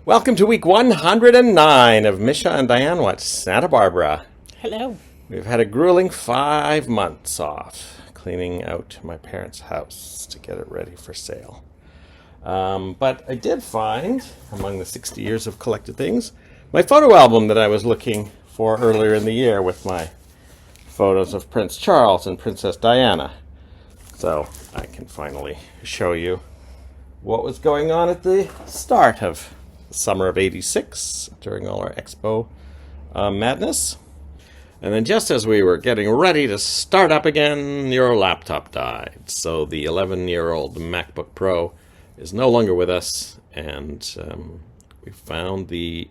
Welcome to week 109 of Misha and Dianne Watch Santa Barbara. Hello. We've had a grueling 5 months off cleaning out my parents' house to get it ready for sale. But I did find, among the 60 years of collected things, my photo album that I was looking for earlier in the year with my photos of Prince Charles and Princess Diana. So I can finally show you what was going on at the start of the summer of '86 during all our expo madness. And then just as we were getting ready to start up again, your laptop died. So the 11-year-old MacBook Pro is no longer with us, and we found the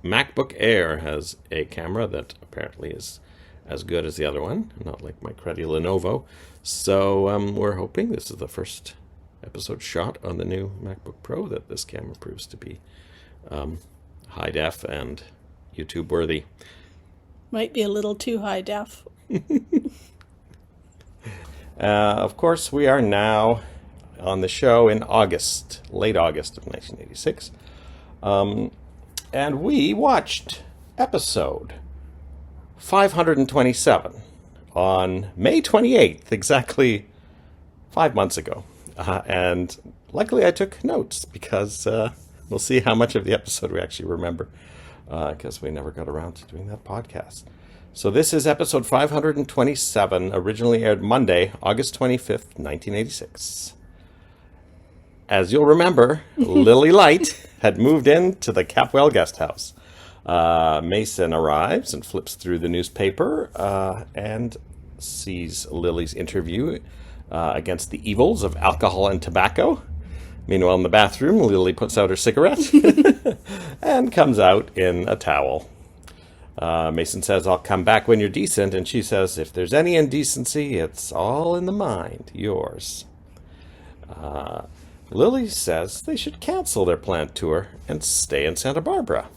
MacBook Air has a camera that apparently is as good as the other one, not like my cruddy Lenovo. So we're hoping this is the first episode shot on the new MacBook Pro that this camera proves to be high def and YouTube worthy. Might be a little too high def. Of course, we are now on the show in August, late August of 1986. And we watched episode 527 on May 28th, exactly 5 months ago. And luckily I took notes because we'll see how much of the episode we actually remember, because we never got around to doing that podcast. So this is episode 527, originally aired Monday, August 25th, 1986. As you'll remember, Lily Light had moved into the Capwell guest house. Mason arrives and flips through the newspaper and sees Lily's interview against the evils of alcohol and tobacco. Meanwhile, in the bathroom, Lily puts out her cigarette and comes out in a towel. Mason says, "I'll come back when you're decent," and she says, "If there's any indecency, it's all in the mind, yours." Lily says they should cancel their planned tour and stay in Santa Barbara.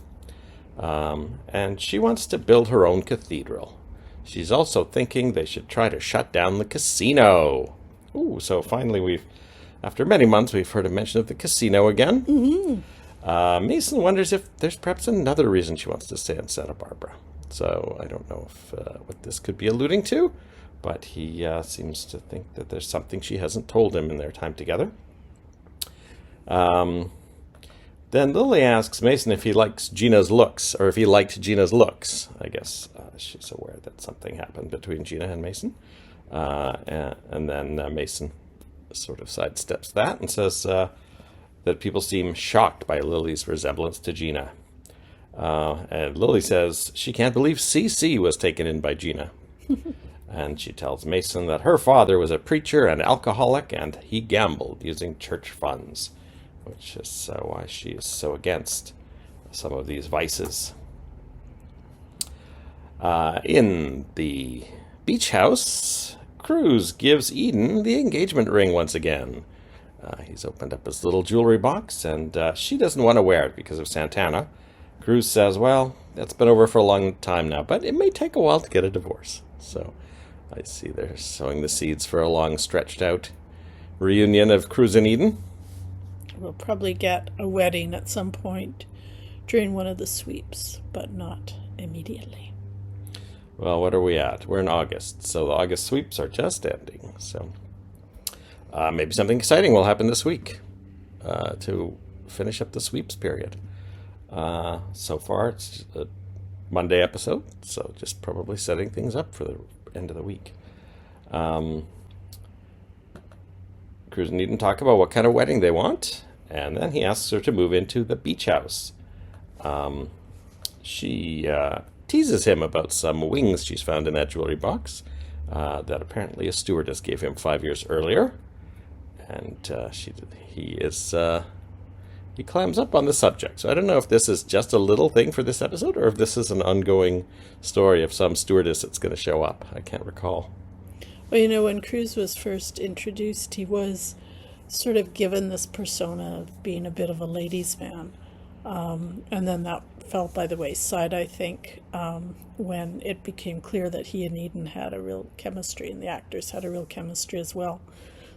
And she wants to build her own cathedral. She's also thinking they should try to shut down the casino. Ooh, so finally after many months, we've heard a mention of the casino again. Mm-hmm. Mason wonders if there's perhaps another reason she wants to stay in Santa Barbara. So I don't know if what this could be alluding to, but he seems to think that there's something she hasn't told him in their time together. Then Lily asks Mason if he likes Gina's looks, or if he liked Gina's looks. I guess she's aware that something happened between Gina and Mason. And then Mason sort of sidesteps that and says that people seem shocked by Lily's resemblance to Gina. And Lily says she can't believe CC was taken in by Gina. And she tells Mason that her father was a preacher and alcoholic, and he gambled using church funds, which is why she is so against some of these vices. In the beach house, Cruz gives Eden the engagement ring once again. He's opened up his little jewelry box, and she doesn't want to wear it because of Santana. Cruz says, well, it's been over for a long time now, but it may take a while to get a divorce. So I see they're sowing the seeds for a long, stretched-out reunion of Cruz and Eden. We'll probably get a wedding at some point during one of the sweeps, but not immediately. Well, what are we at? We're in August, so the August sweeps are just ending. So maybe something exciting will happen this week to finish up the sweeps period. So far, it's a Monday episode, so just probably setting things up for the end of the week. Cruz and Eden talk about what kind of wedding they want, and then he asks her to move into the beach house. She teases him about some wings she's found in that jewelry box that apparently a stewardess gave him 5 years earlier. And he clams up on the subject. So I don't know if this is just a little thing for this episode or if this is an ongoing story of some stewardess that's going to show up. I can't recall. Well, when Cruz was first introduced, he was sort of given this persona of being a bit of a ladies' man. And then that fell by the wayside, I think, when it became clear that he and Eden had a real chemistry, and the actors had a real chemistry as well.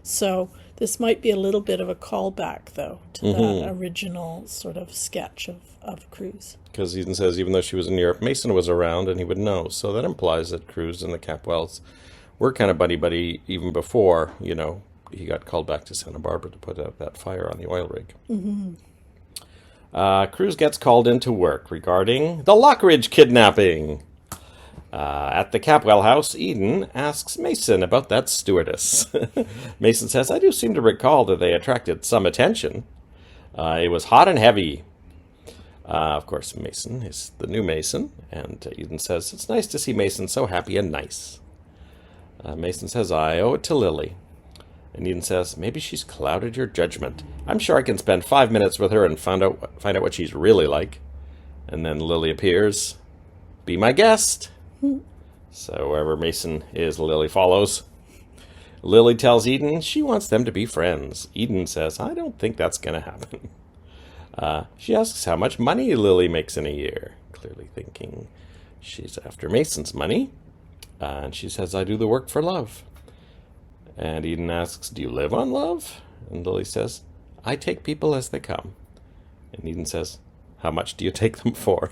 So this might be a little bit of a callback, though, to that original sort of sketch of Cruz. Because Eden says even though she was in Europe, Mason was around and he would know. So that implies that Cruz and the Capwells were kind of buddy-buddy even before, he got called back to Santa Barbara to put out that fire on the oil rig. Cruz gets called into work regarding the Lockridge kidnapping. At the Capwell house, Eden asks Mason about that stewardess. Mason says, I do seem to recall that they attracted some attention. It was hot and heavy. Of course, Mason is the new Mason, and Eden says, it's nice to see Mason so happy and nice. Mason says, I owe it to Lily. And Eden says, maybe she's clouded your judgment. I'm sure I can spend 5 minutes with her and find out what she's really like. And then Lily appears. Be my guest. So wherever Mason is, Lily follows. Lily tells Eden she wants them to be friends. Eden says, I don't think that's going to happen. She asks how much money Lily makes in a year, clearly thinking she's after Mason's money. And she says, I do the work for love. And Eden asks, do you live on love? And Lily says, I take people as they come. And Eden says, how much do you take them for?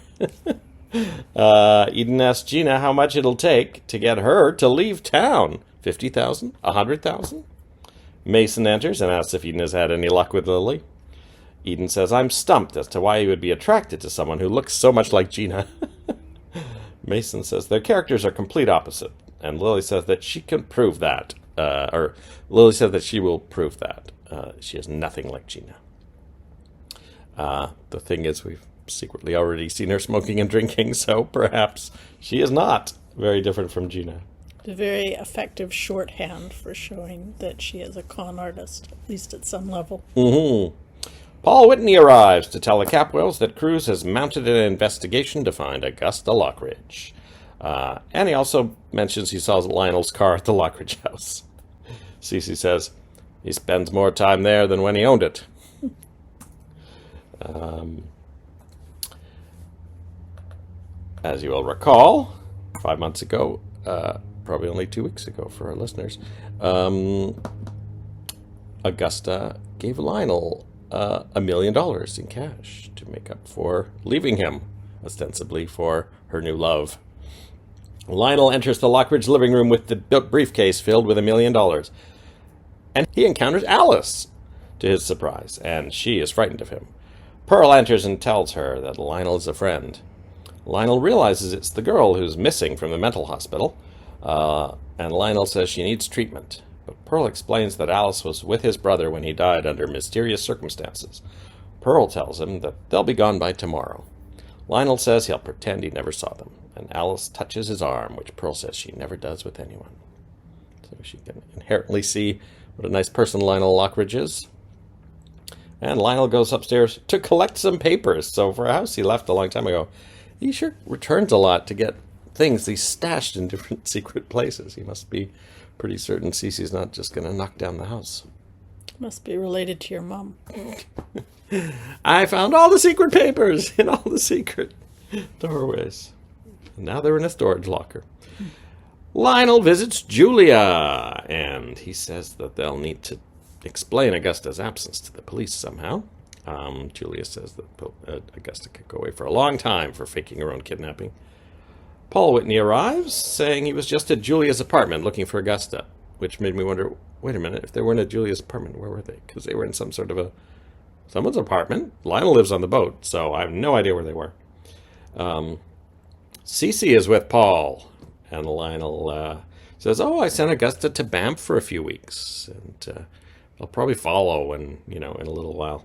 Eden asks Gina how much it'll take to get her to leave town. 50,000? 100,000? Mason enters and asks if Eden has had any luck with Lily. Eden says, I'm stumped as to why he would be attracted to someone who looks so much like Gina. Mason says their characters are complete opposite, and Lily says that she can prove that. Lily says that she will prove that. She is nothing like Gina. The thing is, we've secretly already seen her smoking and drinking, so perhaps she is not very different from Gina. A very effective shorthand for showing that she is a con artist, at least at some level. Paul Whitney arrives to tell the Capwells that Cruz has mounted an investigation to find Augusta Lockridge. And he also mentions he saw Lionel's car at the Lockridge house. Cece says he spends more time there than when he owned it. As you will recall, 5 months ago, probably only 2 weeks ago for our listeners, Augusta gave Lionel $1 million in cash to make up for leaving him, ostensibly for her new love. Lionel enters the Lockridge living room with the briefcase filled with $1 million. And he encounters Alice, to his surprise, and she is frightened of him. Pearl enters and tells her that Lionel is a friend. Lionel realizes it's the girl who's missing from the mental hospital, and Lionel says she needs treatment. But Pearl explains that Alice was with his brother when he died under mysterious circumstances. Pearl tells him that they'll be gone by tomorrow. Lionel says he'll pretend he never saw them, and Alice touches his arm, which Pearl says she never does with anyone. So she can inherently see what a nice person Lionel Lockridge is. And Lionel goes upstairs to collect some papers. So for a house he left a long time ago, he sure returns a lot to get things he's stashed in different secret places. He must be pretty certain Cece's not just going to knock down the house. Must be related to your mom. I found all the secret papers in all the secret doorways. And now they're in a storage locker. Lionel visits Julia, and he says that they'll need to explain Augusta's absence to the police somehow. Julia says that Augusta could go away for a long time for faking her own kidnapping. Paul Whitney arrives, saying he was just at Julia's apartment looking for Augusta, which made me wonder, wait a minute, if they weren't at Julia's apartment, where were they? Because they were in some sort of someone's apartment. Lionel lives on the boat, so I have no idea where they were. Cece is with Paul, and Lionel says, I sent Augusta to Banff for a few weeks, and they'll probably follow in a little while.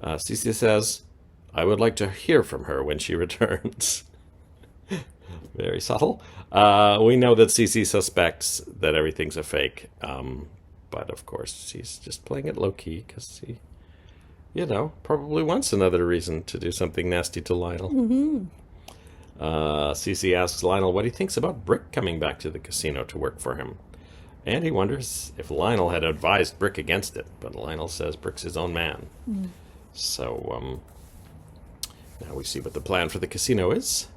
Cece says, I would like to hear from her when she returns. Very subtle. We know that Cece suspects that everything's a fake, but of course she's just playing it low-key because he, probably wants another reason to do something nasty to Lionel. Cece asks Lionel what he thinks about Brick coming back to the casino to work for him. And he wonders if Lionel had advised Brick against it, but Lionel says Brick's his own man. So, now we see what the plan for the casino is.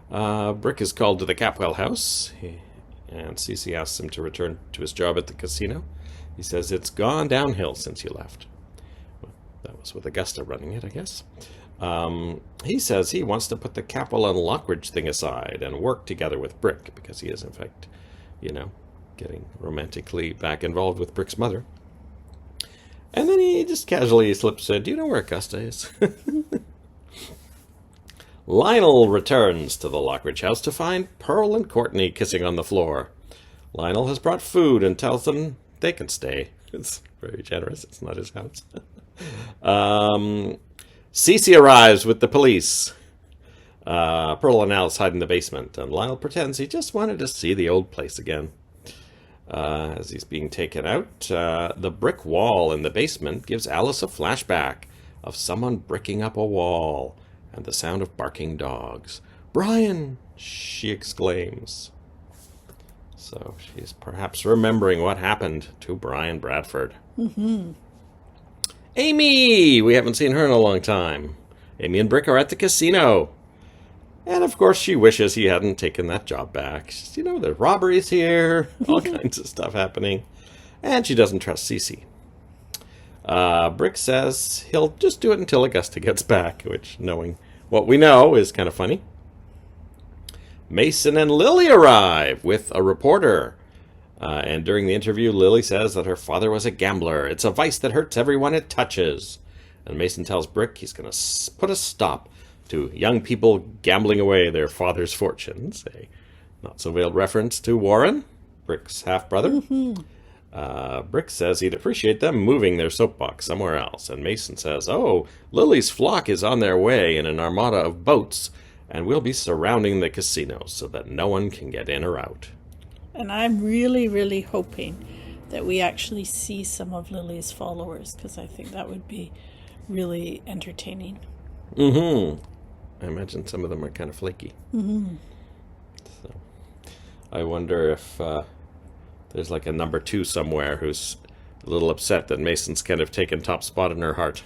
Brick is called to the Capwell house, and Cece asks him to return to his job at the casino. He says, it's gone downhill since you left. Well, that was with Augusta running it, I guess. He says he wants to put the Capwell and Lockridge thing aside and work together with Brick, because he is, in fact, getting romantically back involved with Brick's mother. And then he just casually slips in, do you know where Augusta is? Lionel returns to the Lockridge house to find Pearl and Courtney kissing on the floor. Lionel has brought food and tells them they can stay. It's very generous. It's not his house. Cece arrives with the police. Pearl and Alice hide in the basement, and Lionel pretends he just wanted to see the old place again. As he's being taken out, the brick wall in the basement gives Alice a flashback of someone bricking up a wall and the sound of barking dogs. "Brian!" she exclaims. So she's perhaps remembering what happened to Brian Bradford. Mm-hmm. Amy! We haven't seen her in a long time. Amy and Brick are at the casino. And of course she wishes he hadn't taken that job back. There's robberies here, all kinds of stuff happening. And she doesn't trust Cece. Brick says he'll just do it until Augusta gets back, which, knowing what we know, is kind of funny. Mason and Lily arrive with a reporter. And during the interview, Lily says that her father was a gambler. It's a vice that hurts everyone it touches. And Mason tells Brick he's going to put a stop to young people gambling away their father's fortunes. A not-so-veiled reference to Warren, Brick's half-brother. Mm-hmm. Brick says he'd appreciate them moving their soapbox somewhere else. And Mason says, Lily's flock is on their way in an armada of boats, and we'll be surrounding the casino so that no one can get in or out. And I'm really, really hoping that we actually see some of Lily's followers, because I think that would be really entertaining. Mm-hmm. I imagine some of them are kind of flaky. Mm-hmm. So I wonder if there's like a number 2 somewhere who's a little upset that Mason's kind of taken top spot in her heart.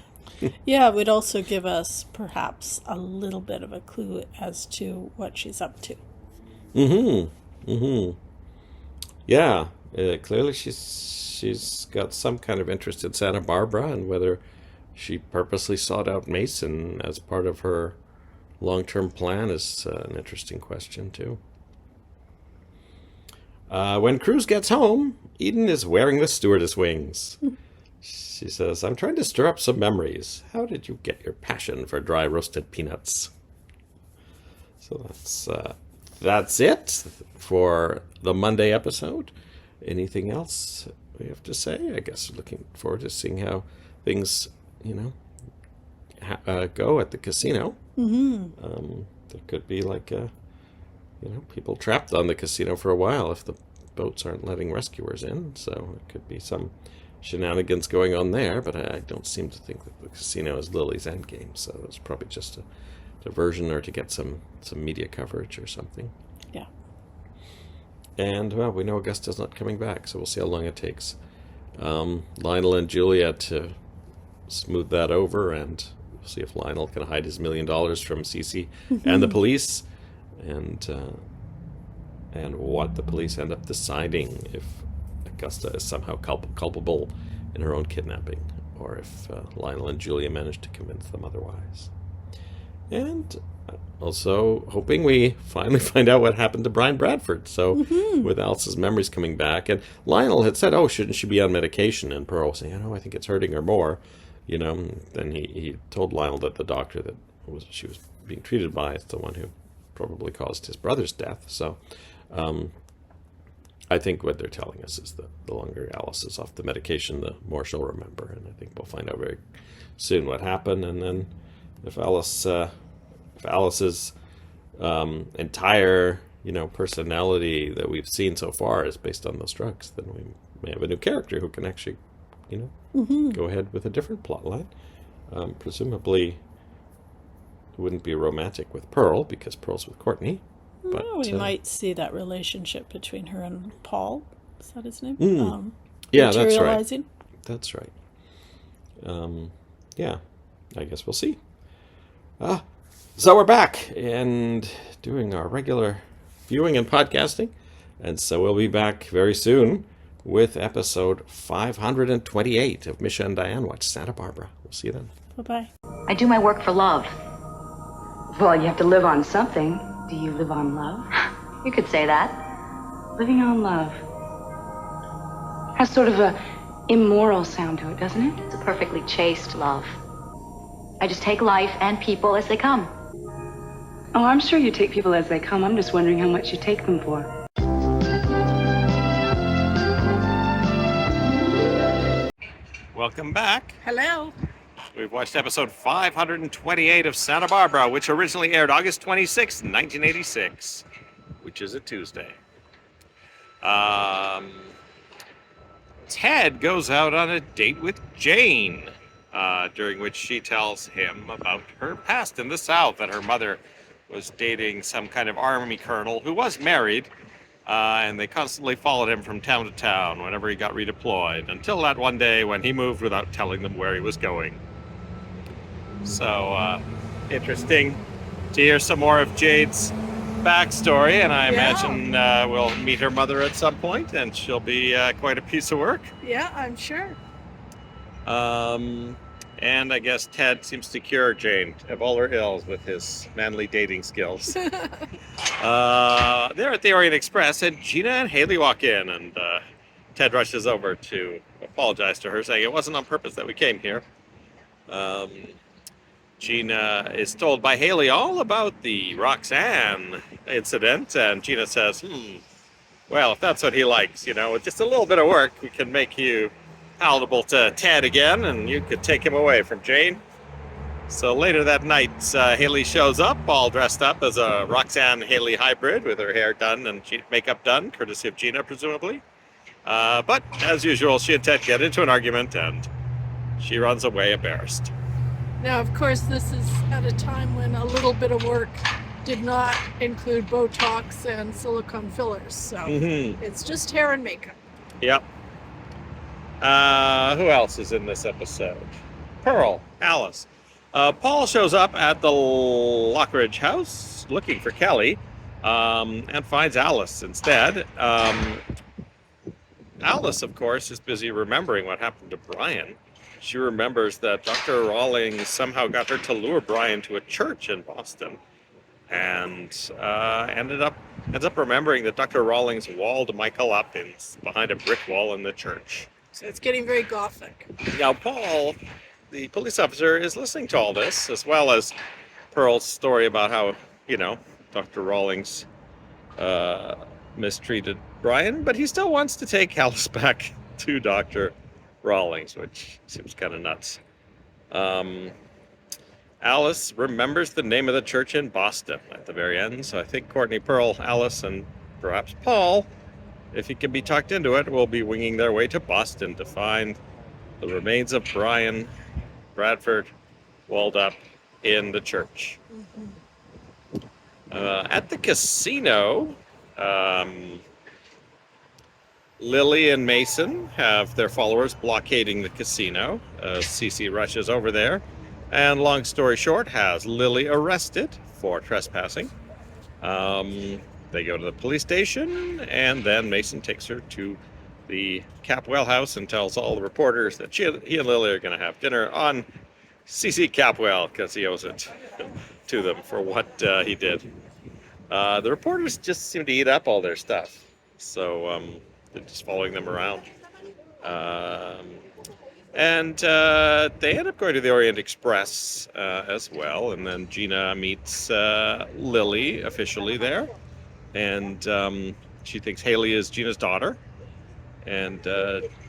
Yeah, it would also give us perhaps a little bit of a clue as to what she's up to. Mm-hmm. Mm-hmm. Yeah, clearly she's got some kind of interest in Santa Barbara, and whether she purposely sought out Mason as part of her long-term plan is an interesting question, too. When Cruz gets home, Eden is wearing the stewardess wings. She says, I'm trying to stir up some memories. How did you get your passion for dry roasted peanuts? So that's it for the Monday episode. Anything else we have to say? I guess looking forward to seeing how things, go at the casino. Mm-hmm. There could be people trapped on the casino for a while if the boats aren't letting rescuers in. So there could be some shenanigans going on there, but I don't seem to think that the casino is Lily's endgame. So it's probably just a diversion or to get some media coverage or something. Yeah. And, well, we know Augusta's not coming back, so we'll see how long it takes. Lionel and Julia to smooth that over, and we'll see if Lionel can hide his $1 million from Cece and the police, and what the police end up deciding if Augusta is somehow culpable in her own kidnapping, or if Lionel and Julia manage to convince them otherwise. And also hoping we finally find out what happened to Brian Bradford. So with Alice's memories coming back, and Lionel had said, shouldn't she be on medication? And Pearl was saying, I think it's hurting her more. Then he told Lionel that the doctor that she was being treated by is the one who probably caused his brother's death. So I think what they're telling us is that the longer Alice is off the medication, the more she'll remember. And I think we'll find out very soon what happened. And then if Alice's entire, personality that we've seen so far is based on those drugs, then we may have a new character who can actually, go ahead with a different plot line. Presumably, it wouldn't be romantic with Pearl because Pearl's with Courtney. But we might see that relationship between her and Paul. Is that his name? Yeah, that's right. Materializing. That's right. Yeah, I guess we'll see. So we're back and doing our regular viewing and podcasting. And so we'll be back very soon with episode 528 of Misha and Dianne Watch Santa Barbara. We'll see you then. Bye-bye. I do my work for love. Well, you have to live on something. Do you live on love? You could say that. Living on love has sort of a immoral sound to it, doesn't it? It's a perfectly chaste love. I just take life and people as they come. Oh, I'm sure you take people as they come. I'm just wondering how much you take them for. Welcome back. Hello. We've watched episode 528 of Santa Barbara, which originally aired August 26, 1986, which is a Tuesday. Ted goes out on a date with Jane, during which she tells him about her past in the South, that her mother was dating some kind of army colonel who was married, and they constantly followed him from town to town whenever he got redeployed, until that one day when he moved without telling them where he was going. So, interesting to hear some more of Jade's backstory, and I imagine we'll meet her mother at some point, and she'll be quite a piece of work. Yeah, I'm sure. And I guess Ted seems to cure Jane of all her ills with his manly dating skills. They're at the Orient Express, and Gina and Haley walk in, and Ted rushes over to apologize to her, saying it wasn't on purpose that we came here. Gina is told by Haley all about the Roxanne incident, and Gina says, well, if that's what he likes, with just a little bit of work, we can make you palatable to Ted again, and you could take him away from Jane. So later that night, Haley shows up, all dressed up as a Roxanne-Haley hybrid, with her hair done and makeup done, courtesy of Gina, presumably. But, as usual, she and Ted get into an argument, and she runs away embarrassed. Now, of course, this is at a time when a little bit of work did not include Botox and silicone fillers, so it's just hair and makeup. Yep. Who else is in this episode? Pearl, Alice. Paul shows up at the Lockridge house looking for Kelly, and finds Alice instead. Alice, of course, is busy remembering what happened to Brian. She remembers that Dr. Rawlings somehow got her to lure Brian to a church in Boston, and ends up remembering that Dr. Rawlings walled Michael up behind a brick wall in the church. So it's getting very gothic. Now, Paul, the police officer, is listening to all this, as well as Pearl's story about how, Dr. Rawlings mistreated Brian, but he still wants to take Alice back to Dr. Rawlings, which seems kind of nuts. Alice remembers the name of the church in Boston at the very end, so I think Courtney, Pearl, Alice, and perhaps Paul, if he can be talked into it, will be winging their way to Boston to find the remains of Brian Bradford walled up in the church. At the casino, Lily and Mason have their followers blockading the casino. Cece rushes over there, and long story short, has Lily arrested for trespassing. They go to the police station, and then Mason takes her to the Capwell house and tells all the reporters that he and Lily are going to have dinner on C.C. Capwell, because he owes it to them for what he did. The reporters just seem to eat up all their stuff, so they're just following them around. And they end up going to the Orient Express as well, and then Gina meets Lily officially there, and she thinks Haley is Gina's daughter, and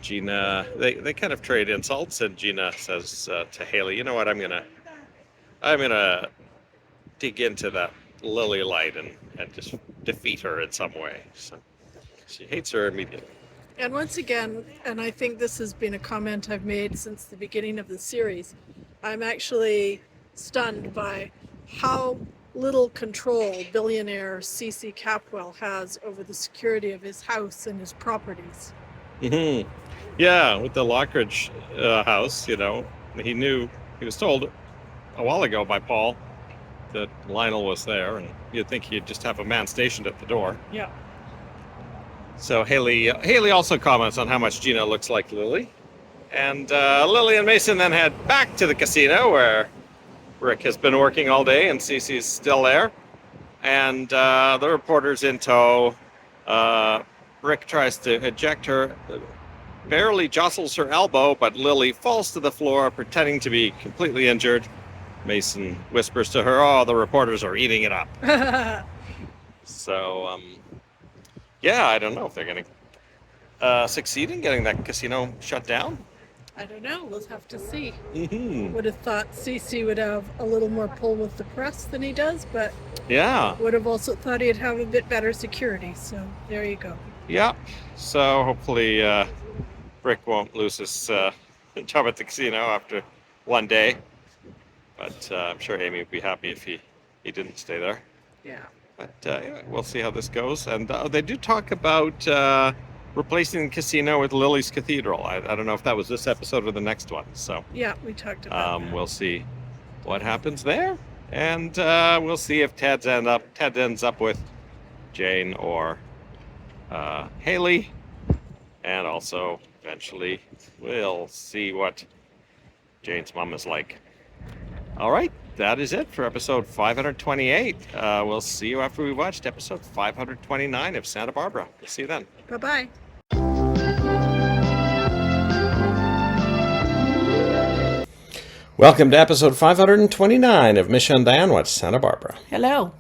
Gina, they kind of trade insults, and Gina says to Haley, you know what, I'm gonna dig into that Lily light and just defeat her in some way. So she hates her immediately. And once again, and I think this has been a comment I've made since the beginning of the series, I'm actually stunned by how little control billionaire C.C. Capwell has over the security of his house and his properties. Yeah, with the Lockridge house, he was told a while ago by Paul that Lionel was there, and you'd think he'd just have a man stationed at the door. Yeah. So Haley also comments on how much Gina looks like Lily. And Lily and Mason then head back to the casino where Rick has been working all day and Cece's still there. And the reporter's in tow. Rick tries to eject her, barely jostles her elbow, but Lily falls to the floor, pretending to be completely injured. Mason whispers to her, "Oh, the reporters are eating it up." So, yeah, I don't know if they're going to succeed in getting that casino shut down. I don't know. We'll have to see. Mm-hmm. Would have thought Cece would have a little more pull with the press than he does, but Yeah. would have also thought he'd have a bit better security. So there you go. Yeah. So hopefully Rick won't lose his job at the casino after one day. But I'm sure Amy would be happy if he didn't stay there. Yeah. But yeah, we'll see how this goes. And they do talk about replacing the casino with Lily's Cathedral. I don't know if that was this episode or the next one. So Yeah, we talked about that. we'll see what happens there. And we'll see if Ted ends up with Jane or Haley. And also, eventually, we'll see what Jane's mom is like. All right, that is it for episode 528. We'll see you after we watched episode 529 of Santa Barbara. We'll see you then. Bye-bye. Welcome to episode 529 of Misha Dianne Watch Santa Barbara. Hello.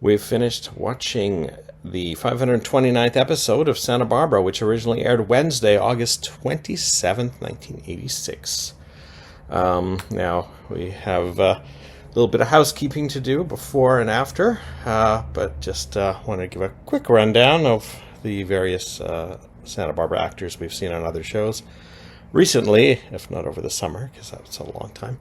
We've finished watching the 529th episode of Santa Barbara, which originally aired Wednesday, August 27th, 1986. Now, we have a little bit of housekeeping to do before and after, but just want to give a quick rundown of the various Santa Barbara actors we've seen on other shows recently, if not over the summer, because that's a long time.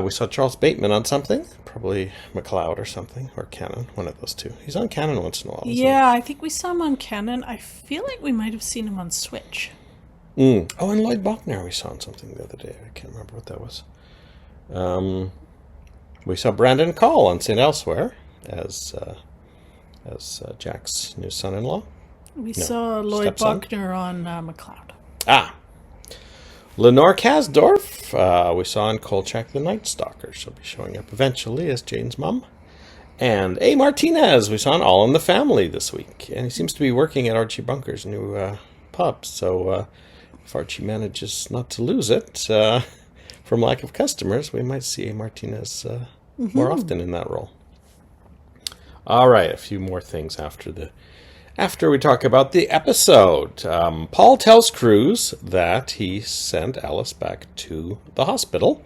We saw Charles Bateman on something, probably McLeod or something, or Cannon, one of those two. He's on Cannon once in a while, isn't Yeah, I think we saw him on Cannon. I feel like we might have seen him on Switch. he? Oh, and Lloyd Bachner we saw on something the other day. I can't remember what that was. We saw Brandon Call on St. Elsewhere as Jack's new son-in-law. We saw Lloyd stepson. Bachner on McLeod. Lenore Kasdorf, we saw in Kolchak the Night Stalker. She'll be showing up eventually as Jane's mom. And A. Martinez, we saw in All in the Family this week. And he seems to be working at Archie Bunker's new pub. So if Archie manages not to lose it from lack of customers, we might see A. Martinez more often in that role. All right, a few more things after we talk about the episode. Paul tells Cruz that he sent Alice back to the hospital.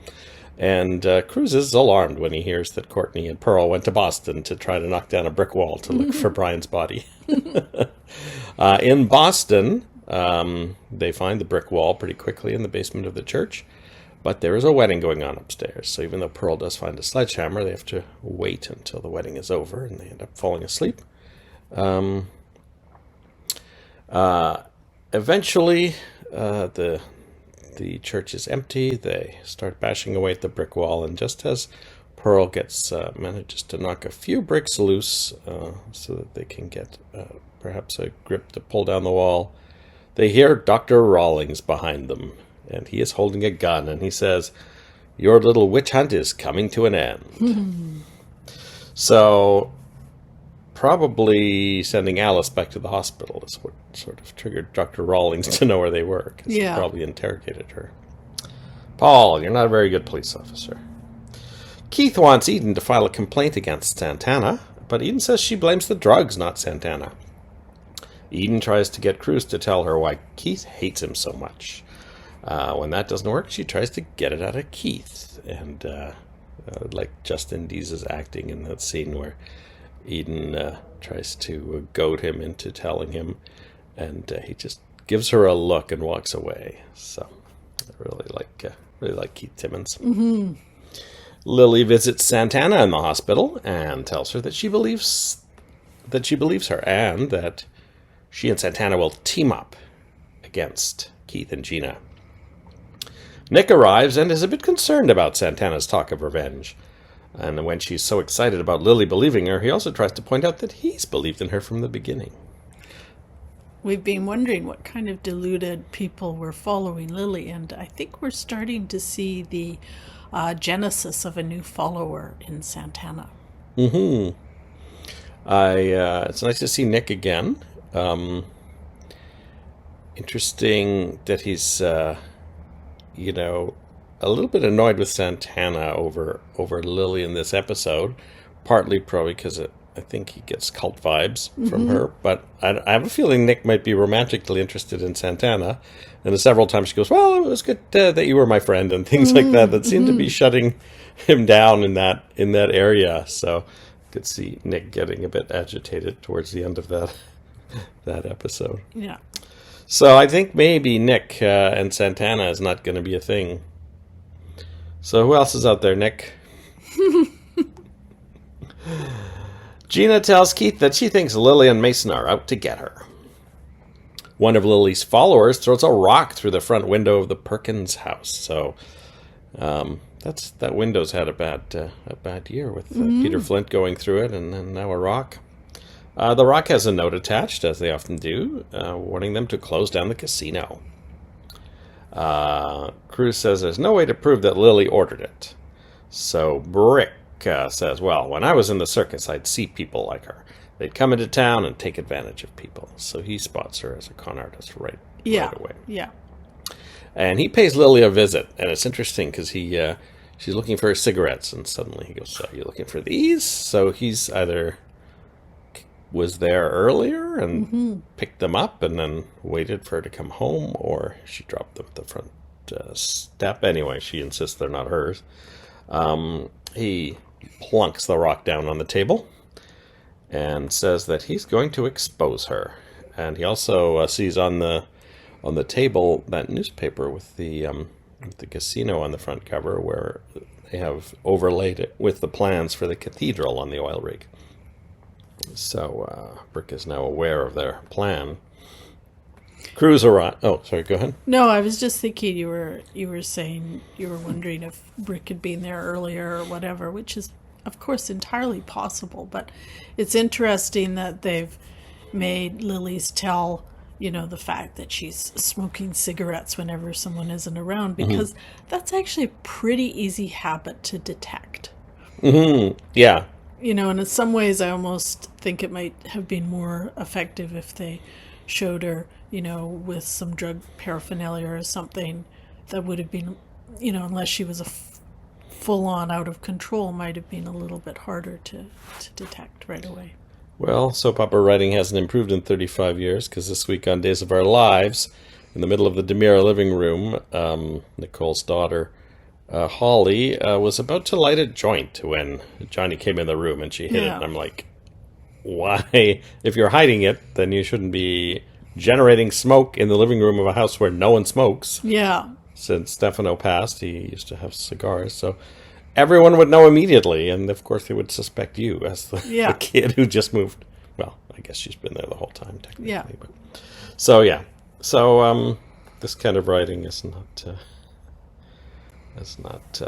And Cruz is alarmed when he hears that Courtney and Pearl went to Boston to try to knock down a brick wall to look for Brian's body. In Boston, they find the brick wall pretty quickly in the basement of the church. But there is a wedding going on upstairs. So even though Pearl does find a sledgehammer, they have to wait until the wedding is over, and they end up falling asleep. Eventually, the church is empty. They start bashing away at the brick wall, and just as Pearl manages to knock a few bricks loose so that they can get perhaps a grip to pull down the wall, they hear Dr. Rawlings behind them, and he is holding a gun, and he says, "Your little witch hunt is coming to an end." So probably sending Alice back to the hospital is what sort of triggered Dr. Rawlings to know where they were, because he probably interrogated her. "Paul, you're not a very good police officer." Keith wants Eden to file a complaint against Santana, but Eden says she blames the drugs, not Santana. Eden tries to get Cruz to tell her why Keith hates him so much. When that doesn't work, she tries to get it out of Keith, and like Justin Deese's acting in that scene where Eden tries to goad him into telling him, and he just gives her a look and walks away. So I really like Keith Timmons. Lily visits Santana in the hospital and tells her that she believes her, and that she and Santana will team up against Keith and Gina. Nick arrives and is a bit concerned about Santana's talk of revenge. And when she's so excited about Lily believing her, he also tries to point out that he's believed in her from the beginning. we've been wondering what kind of deluded people were following Lily, and I think we're starting to see the genesis of a new follower in Santana. Mm-hmm. It's nice to see Nick again. Interesting that he's, you know, a little bit annoyed with Santana over Lily in this episode, partly probably because I think he gets cult vibes from her, but I have a feeling Nick might be romantically interested in Santana, and several times she goes, well, it was good that you were my friend, and things like that seem to be shutting him down in that area, so I could see Nick getting a bit agitated towards the end of that episode. Yeah. So I think maybe Nick and Santana is not going to be a thing. So who else is out there, Nick? Gina tells Keith that she thinks Lily and Mason are out to get her. One of Lily's followers throws a rock through the front window of the Perkins house. So that window's had a bad year with Peter Flint going through it, and then now a rock. The rock has a note attached, as they often do, warning them to close down the casino. Cruz says there's no way to prove that Lily ordered it. So Brick says, well, when I was in the circus, I'd see people like her. They'd come into town and take advantage of people. So he spots her as a con artist right away. Yeah. And he pays Lily a visit, and it's interesting because she's looking for her cigarettes, and suddenly he goes, so you're looking for these? So he's either was there earlier and picked them up and then waited for her to come home, or she dropped them at the front step. Anyway, she insists they're not hers. He plunks the rock down on the table and says that he's going to expose her. And he also sees on the table that newspaper with the casino on the front cover, where they have overlaid it with the plans for the cathedral on the oil rig. So Brick is now aware of their plan. Cruz arrives. Oh, sorry. Go ahead. No, I was just thinking you were saying you were wondering if Brick had been there earlier or whatever, which is, of course, entirely possible. But it's interesting that they've made Lily's tell, the fact that she's smoking cigarettes whenever someone isn't around, because that's actually a pretty easy habit to detect. Mm-hmm. Yeah. And in some ways, I almost think it might have been more effective if they showed her, with some drug paraphernalia or something that would have been, unless she was full-on out of control, might have been a little bit harder to detect right away. Well, soap opera writing hasn't improved in 35 years, because this week on Days of Our Lives, in the middle of the Demira living room, Nicole's daughter, Holly, was about to light a joint when Johnny came in the room and she hid it. And I'm like, why? If you're hiding it, then you shouldn't be generating smoke in the living room of a house where no one smokes. Yeah. Since Stefano passed, he used to have cigars. So everyone would know immediately. And of course, they would suspect you as the kid who just moved. Well, I guess she's been there the whole time, technically. Yeah. But, so, yeah. So, this kind of writing is not... has not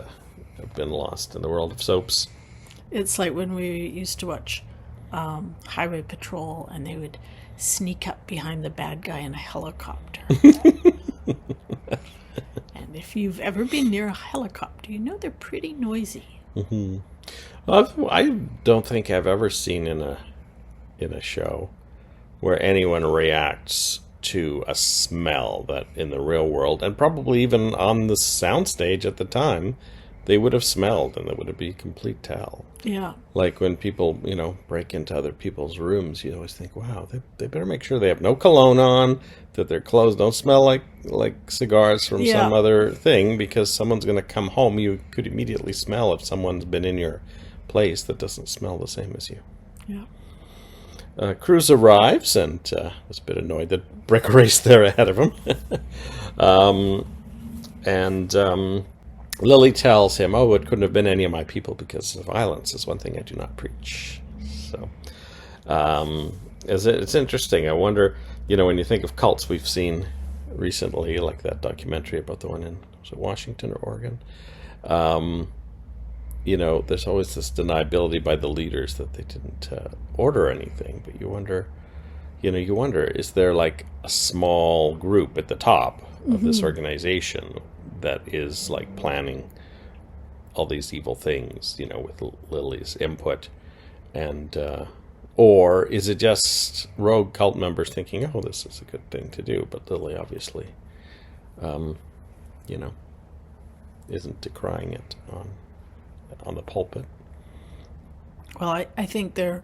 been lost in the world of soaps. It's like when we used to watch Highway Patrol, and they would sneak up behind the bad guy in a helicopter. And if you've ever been near a helicopter, you know they're pretty noisy. Mm-hmm. I don't think I've ever seen in a show where anyone reacts to a smell that in the real world, and probably even on the soundstage at the time, they would have smelled, and it would be complete tell. Yeah. Like when people, break into other people's rooms, you always think, wow, they better make sure they have no cologne on, that their clothes don't smell like cigars from some other thing, because someone's going to come home. You could immediately smell if someone's been in your place that doesn't smell the same as you. Yeah. Cruz arrives and was a bit annoyed that Brick raced there ahead of him. Lily tells him, oh, it couldn't have been any of my people because violence is one thing I do not preach. So it's interesting. I wonder, when you think of cults we've seen recently, like that documentary about the one in Washington or Oregon, there's always this deniability by the leaders that they didn't order anything. But you wonder, you wonder, is there like a small group at the top of this organization that is like planning all these evil things, with Lily's input, and or is it just rogue cult members thinking, oh, this is a good thing to do, but Lily obviously, isn't decrying it on the pulpit. Well, I think there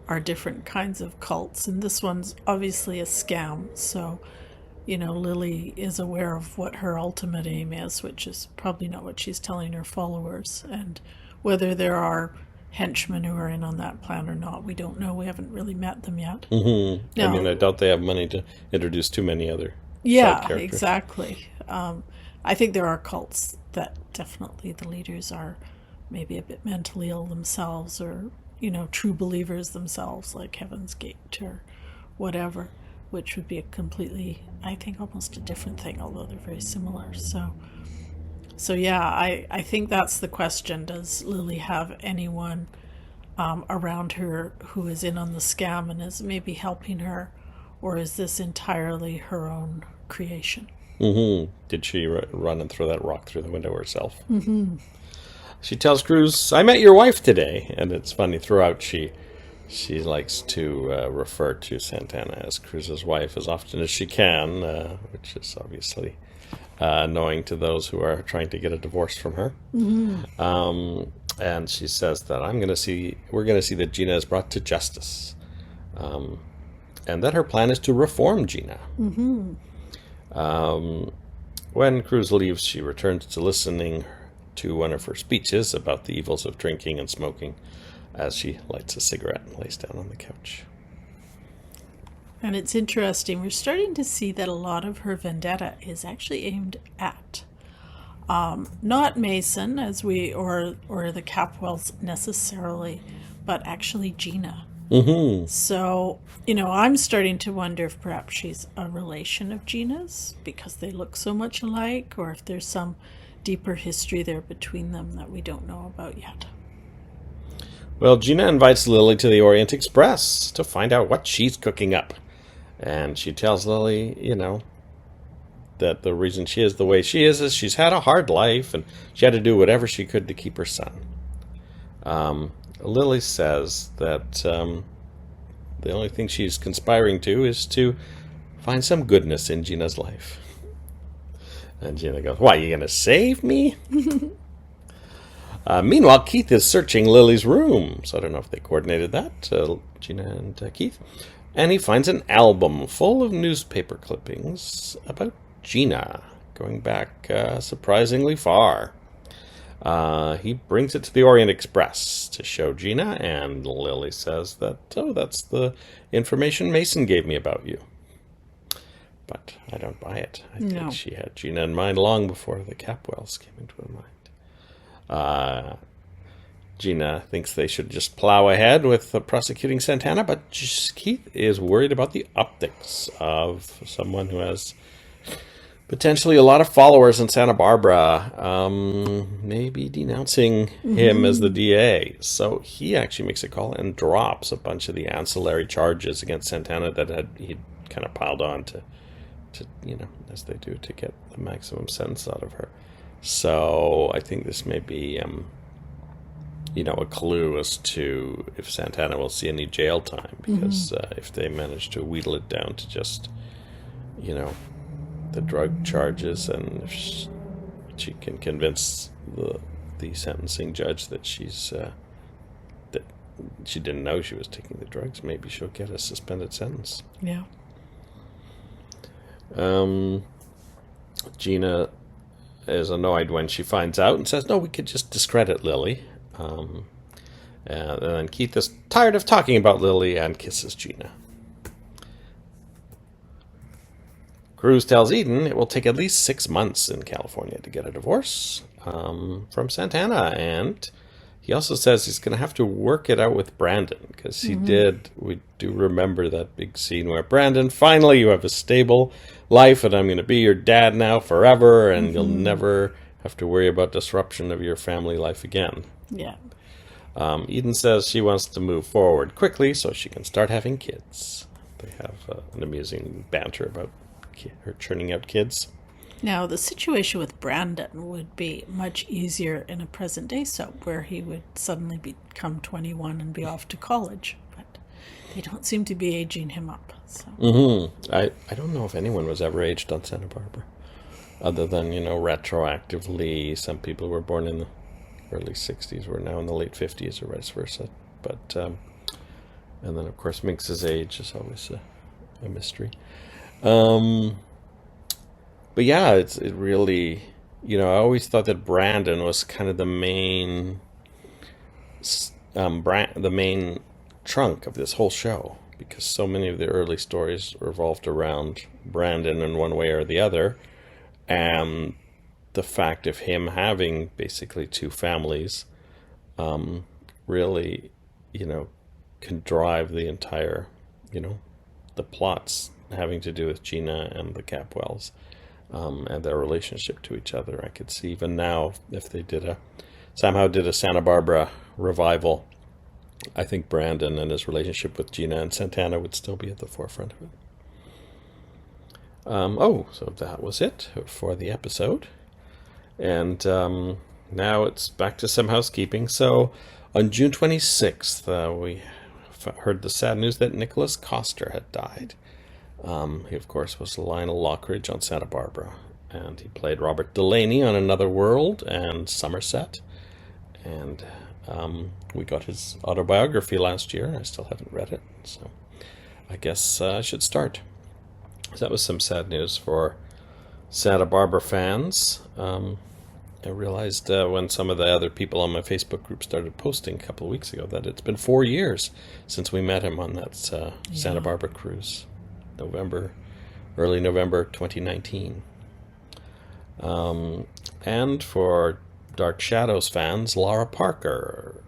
are different kinds of cults, and this one's obviously a scam. So, Lily is aware of what her ultimate aim is, which is probably not what she's telling her followers. And whether there are henchmen who are in on that plan or not, we don't know. We haven't really met them yet. Mm-hmm. Now, I doubt they have money to introduce too many other yeah, side characters. exactly. I think there are cults that definitely the leaders are maybe a bit mentally ill themselves, or true believers themselves, like Heaven's Gate or whatever, which would be a completely, I think, almost a different thing, although they're very similar. So yeah, I think that's the question. Does Lily have anyone around her who is in on the scam and is maybe helping her, or is this entirely her own creation? Mm-hmm. Did she run and throw that rock through the window herself? Mm-hmm. She tells Cruz, "I met your wife today," and it's funny throughout. She likes to refer to Santana as Cruz's wife as often as she can, which is obviously annoying to those who are trying to get a divorce from her. Mm-hmm. And she says that we're going to see that Gina is brought to justice, and that her plan is to reform Gina. Mm-hmm. When Cruz leaves, she returns to listening to one of her speeches about the evils of drinking and smoking as she lights a cigarette and lays down on the couch. And it's interesting, we're starting to see that a lot of her vendetta is actually aimed at not Mason or the Capwells necessarily, but actually Gina. Mm-hmm. So, I'm starting to wonder if perhaps she's a relation of Gina's because they look so much alike, or if there's some deeper history there between them that we don't know about yet. Well, Gina invites Lily to the Orient Express to find out what she's cooking up. And she tells Lily, that the reason she is the way she is she's had a hard life and she had to do whatever she could to keep her son. Lily says that the only thing she's conspiring to is to find some goodness in Gina's life. And Gina goes, "Why, you going to save me?" Meanwhile, Keith is searching Lily's room. So I don't know if they coordinated that, Gina and Keith. And he finds an album full of newspaper clippings about Gina, going back surprisingly far. He brings it to the Orient Express to show Gina, and Lily says that, that's the information Mason gave me about you. But I don't buy it. I think she had Gina in mind long before the Capwells came into her mind. Gina thinks they should just plow ahead with prosecuting Santana, but Keith is worried about the optics of someone who has potentially a lot of followers in Santa Barbara, maybe denouncing him as the DA. So he actually makes a call and drops a bunch of the ancillary charges against Santana that he'd kind of piled on to as they do, to get the maximum sentence out of her. So I think this may be, a clue as to if Santana will see any jail time, because if they manage to wheedle it down to just, the drug charges, and if she can convince the sentencing judge that that she didn't know she was taking the drugs, maybe she'll get a suspended sentence. Yeah. Gina is annoyed when she finds out and says, "No, we could just discredit Lily." And then Keith is tired of talking about Lily and kisses Gina. Cruz tells Eden it will take at least 6 months in California to get a divorce from Santana, and he also says he's going to have to work it out with Brandon, because we do remember that big scene where, "Brandon, finally you have a stable life, and I'm going to be your dad now forever, and you'll never have to worry about disruption of your family life again." Yeah. Eden says she wants to move forward quickly so she can start having kids. they have an amusing banter about her churning out kids. Now, the situation with Brandon would be much easier in a present-day soap, where he would suddenly become 21 and be off to college. But they don't seem to be aging him up. So. Mm-hmm. I don't know if anyone was ever aged on Santa Barbara, other than, retroactively. Some people were born in the early 60s were now in the late 50s, or vice versa. But and then, of course, Minx's age is always a mystery. But yeah, it really, I always thought that Brandon was kind of the main trunk of this whole show, because so many of the early stories revolved around Brandon in one way or the other, and the fact of him having basically two families really, can drive the entire, the plots having to do with Gina and the Capwells. And their relationship to each other. I could see even now, if they somehow did a Santa Barbara revival, I think Brandon and his relationship with Gina and Santana would still be at the forefront of it. So that was it for the episode. And now it's back to some housekeeping. So on June 26th, we heard the sad news that Nicholas Coster had died. He, of course, was Lionel Lockridge on Santa Barbara, and he played Robert Delaney on Another World and Somerset. And we got his autobiography last year. I still haven't read it, so I guess I should start. So that was some sad news for Santa Barbara fans. I realized when some of the other people on my Facebook group started posting a couple of weeks ago that it's been 4 years since we met him on that Santa Barbara cruise. Early November 2019. And for Dark Shadows fans, Laura Parker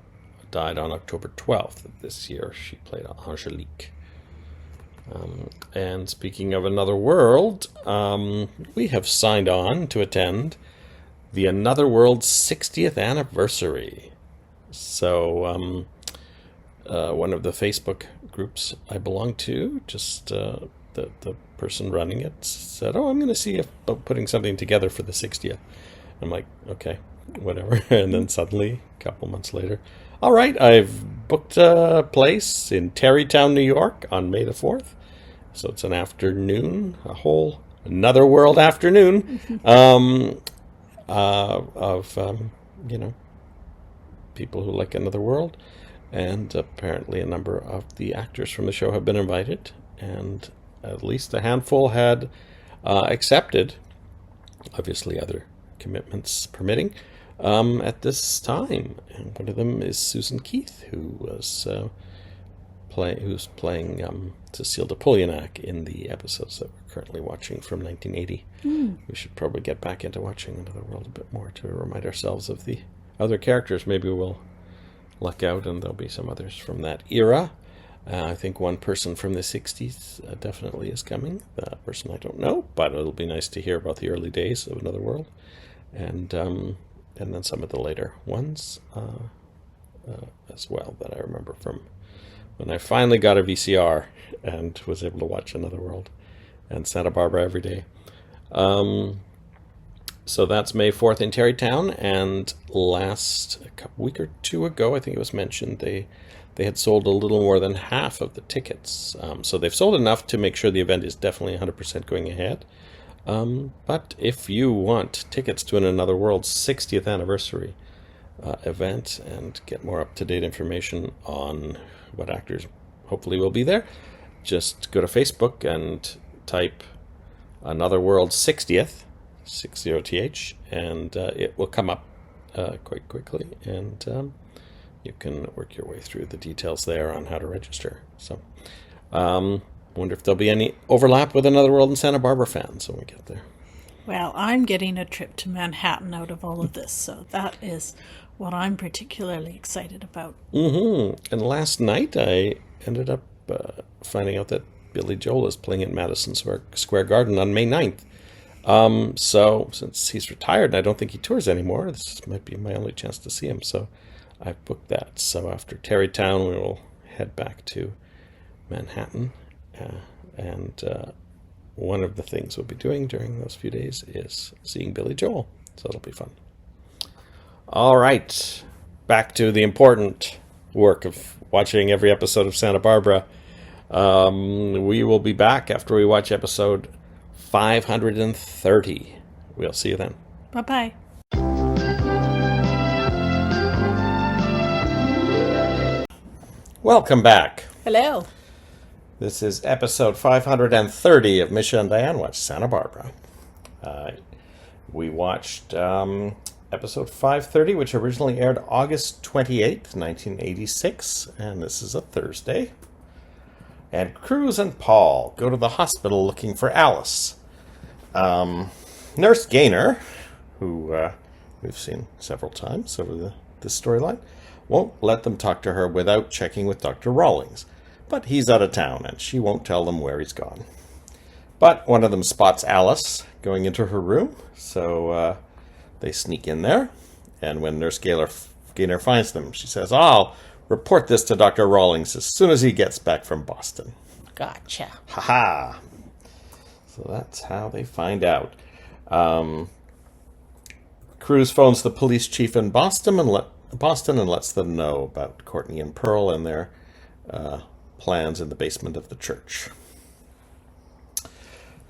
died on October 12th of this year. She played Angelique. And speaking of Another World, we have signed on to attend the Another World 60th anniversary. So one of the Facebook groups I belong to, just the person running it said, I'm going to see about putting something together for the 60th. I'm like, okay, whatever. And then suddenly, a couple months later, all right, I've booked a place in Terrytown, New York on May the 4th. So it's an afternoon, a whole Another World afternoon of people who like Another World. And apparently a number of the actors from the show have been invited, and at least a handful had accepted, obviously other commitments permitting, at this time. And one of them is Susan Keith, who's playing Cecile de Polianac in the episodes that we're currently watching from 1980. We should probably get back into watching Another World a bit more to remind ourselves of the other characters. Maybe we'll luck out and there'll be some others from that era. I think one person from the 60s definitely is coming. That person I don't know, but it'll be nice to hear about the early days of Another World. And then some of the later ones as well that I remember from when I finally got a VCR and was able to watch Another World and Santa Barbara every day. So that's May 4th in Terrytown, and a week or two ago, I think it was mentioned, they had sold a little more than half of the tickets. So they've sold enough to make sure the event is definitely 100% going ahead. But if you want tickets to an Another World 60th anniversary event and get more up-to-date information on what actors hopefully will be there, just go to Facebook and type Another World 60th, 60th, and it will come up quite quickly, and you can work your way through the details there on how to register. So wonder if there'll be any overlap with Another World and Santa Barbara fans when we get there. Well, I'm getting a trip to Manhattan out of all of this, so that is what I'm particularly excited about. And last night I ended up finding out that Billy Joel is playing at Madison Square Garden on May 9th. So since he's retired and I don't think he tours anymore, this might be my only chance to see him. So I've booked that. So after Terrytown, we will head back to Manhattan And one of the things we'll be doing during those few days is seeing Billy Joel. So it'll be fun. All right. Back to the important work of watching every episode of Santa Barbara. We will be back after we watch episode 530. We'll see you then. Bye-bye. Welcome back. Hello. This is episode 530 of Misha and Dianne Watch Santa Barbara. We watched episode 530, which originally aired August 28th, 1986, and this is a Thursday. And Cruz and Paul go to the hospital looking for Alice. Nurse Gaynor, who we've seen several times over this storyline, won't let them talk to her without checking with Dr. Rawlings. But he's out of town, and she won't tell them where he's gone. But one of them spots Alice going into her room, so they sneak in there. And when Nurse Gaynor finds them, she says, I'll report this to Dr. Rawlings as soon as he gets back from Boston. Gotcha. Ha-ha! So that's how they find out. Cruz phones the police chief in Boston and lets them know about Courtney and Pearl and their plans in the basement of the church.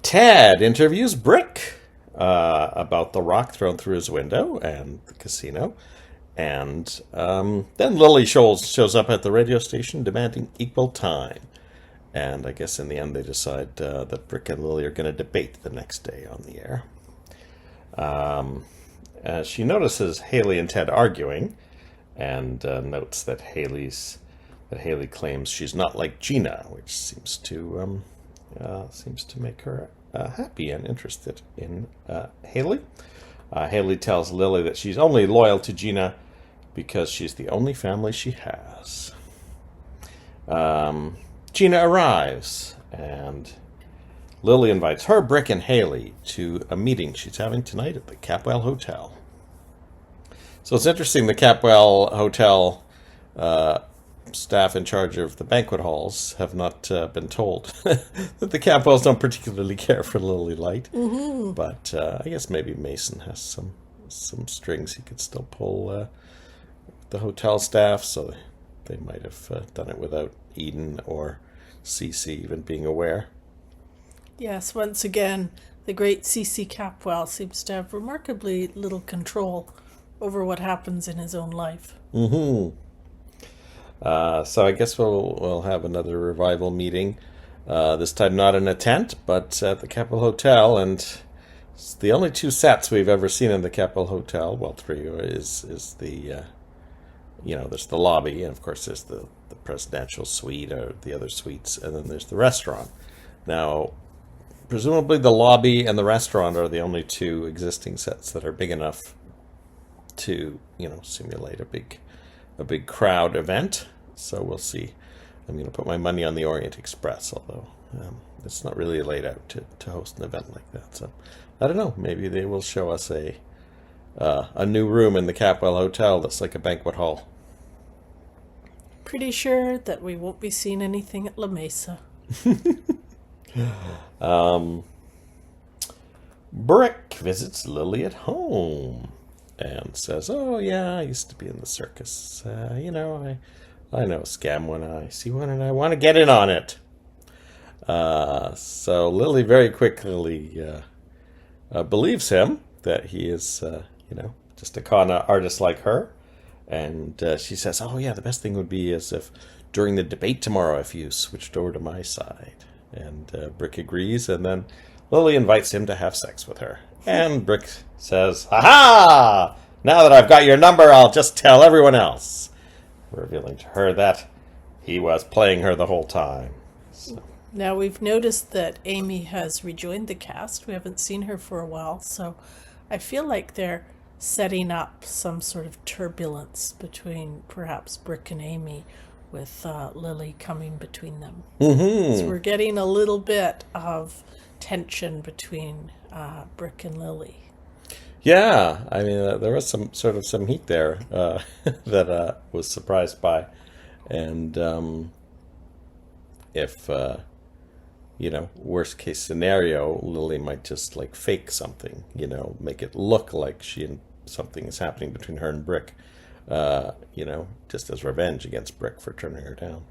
Ted interviews Brick about the rock thrown through his window and the casino. And then Lily shows up at the radio station demanding equal time. And I guess in the end they decide that Brick and Lily are going to debate the next day on the air. She notices Haley and Ted arguing and notes that Haley claims she's not like Gina, which seems to make her happy and interested in Haley. Haley tells Lily that she's only loyal to Gina because she's the only family she has. Gina arrives, and Lily invites her, Brick, and Haley to a meeting she's having tonight at the Capwell Hotel. So it's interesting, the Capwell Hotel staff in charge of the banquet halls have not been told that the Capwells don't particularly care for Lily Light. Mm-hmm. But I guess maybe Mason has some strings he could still pull the hotel staff, so they might have done it without Eden or Cece even being aware. Yes, once again, the great C.C. Capwell seems to have remarkably little control over what happens in his own life. Mm-hmm. So I guess we'll have another revival meeting. This time not in a tent, but at the Capwell Hotel, and it's the only two sets we've ever seen in the Capwell Hotel. Well, three is the there's the lobby, and of course there's the presidential suite or the other suites, and then there's the restaurant. Now, presumably the lobby and the restaurant are the only two existing sets that are big enough to simulate a big crowd event. So we'll see. I'm going to put my money on the Orient Express, although it's not really laid out to host an event like that. So I don't know. Maybe they will show us a new room in the Capwell Hotel that's like a banquet hall. Pretty sure that we won't be seeing anything at La Mesa. Brick visits Lily at home and says, "Oh yeah, I used to be in the circus. I know a scam when I see one, and I want to get in on it." So Lily very quickly believes him that he is, just a con artist like her. And she says, "Oh yeah, the best thing would be as if during the debate tomorrow, if you switched over to my side." And Brick agrees, and then Lily invites him to have sex with her. And Brick says, "Ha-ha! Now that I've got your number, I'll just tell everyone else," revealing to her that he was playing her the whole time. So. Now, we've noticed that Amy has rejoined the cast. We haven't seen her for a while, so I feel like they're setting up some sort of turbulence between perhaps Brick and Amy, with Lily coming between them. Mm-hmm. So we're getting a little bit of tension between Brick and Lily. Yeah, I mean, there was some heat there that was surprised by, and if worst case scenario, Lily might just like fake something, make it look like something is happening between her and Brick, just as revenge against Brick for turning her down.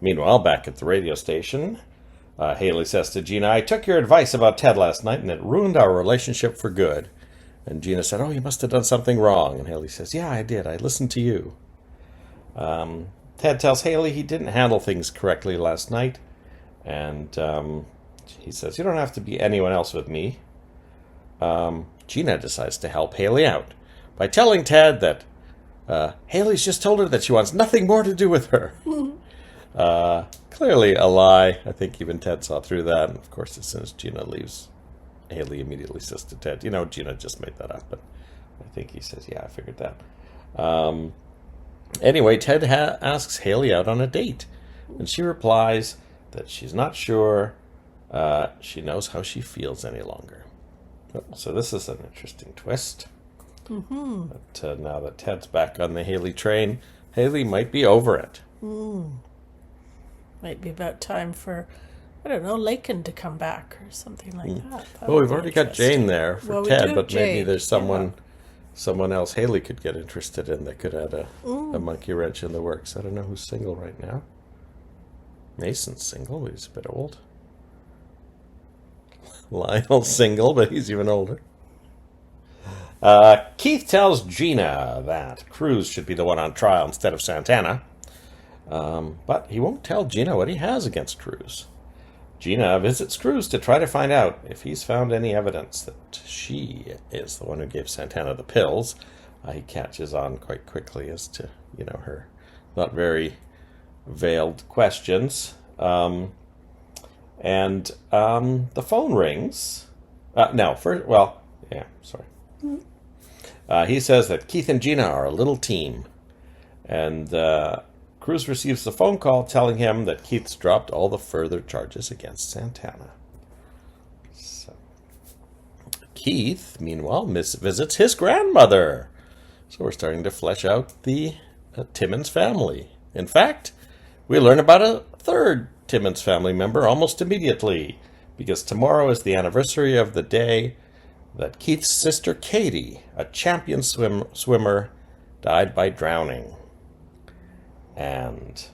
Meanwhile, back at the radio station, Haley says to Gina, "I took your advice about Ted last night, and it ruined our relationship for good." And Gina said, "Oh, you must have done something wrong." And Haley says, "Yeah, I did. I listened to you." Ted tells Haley he didn't handle things correctly last night. And he says, "You don't have to be anyone else with me." Gina decides to help Haley out by telling Ted that Haley's just told her that she wants nothing more to do with her. Clearly a lie. I think even Ted saw through that. And of course, as soon as Gina leaves, Haley immediately says to Ted, Gina just made that up. But I think he says, "Yeah, I figured that." Anyway, Ted asks Haley out on a date. And she replies that she's not sure she knows how she feels any longer. So this is an interesting twist. But now that Ted's back on the Haley train, Haley might be over it. Might be about time for, I don't know, Lakin to come back or something like that. Well, we've already got Jane there for Ted, but maybe Jane. there's someone else Haley could get interested in that could add a monkey wrench in the works. I don't know who's single right now. Mason's single, but he's a bit old. Lionel's single, but he's even older. Keith tells Gina that Cruz should be the one on trial instead of Santana. But he won't tell Gina what he has against Cruz. Gina visits Cruz to try to find out if he's found any evidence that she is the one who gave Santana the pills. He catches on quite quickly as to, her not very veiled questions. The phone rings. He says that Keith and Gina are a little team. And Cruz receives the phone call telling him that Keith's dropped all the further charges against Santana. So, Keith, meanwhile, visits his grandmother. So we're starting to flesh out the Timmins family. In fact, we learn about a third Timmins family member almost immediately, because tomorrow is the anniversary of the day that Keith's sister Katie, a champion swimmer, died by drowning. And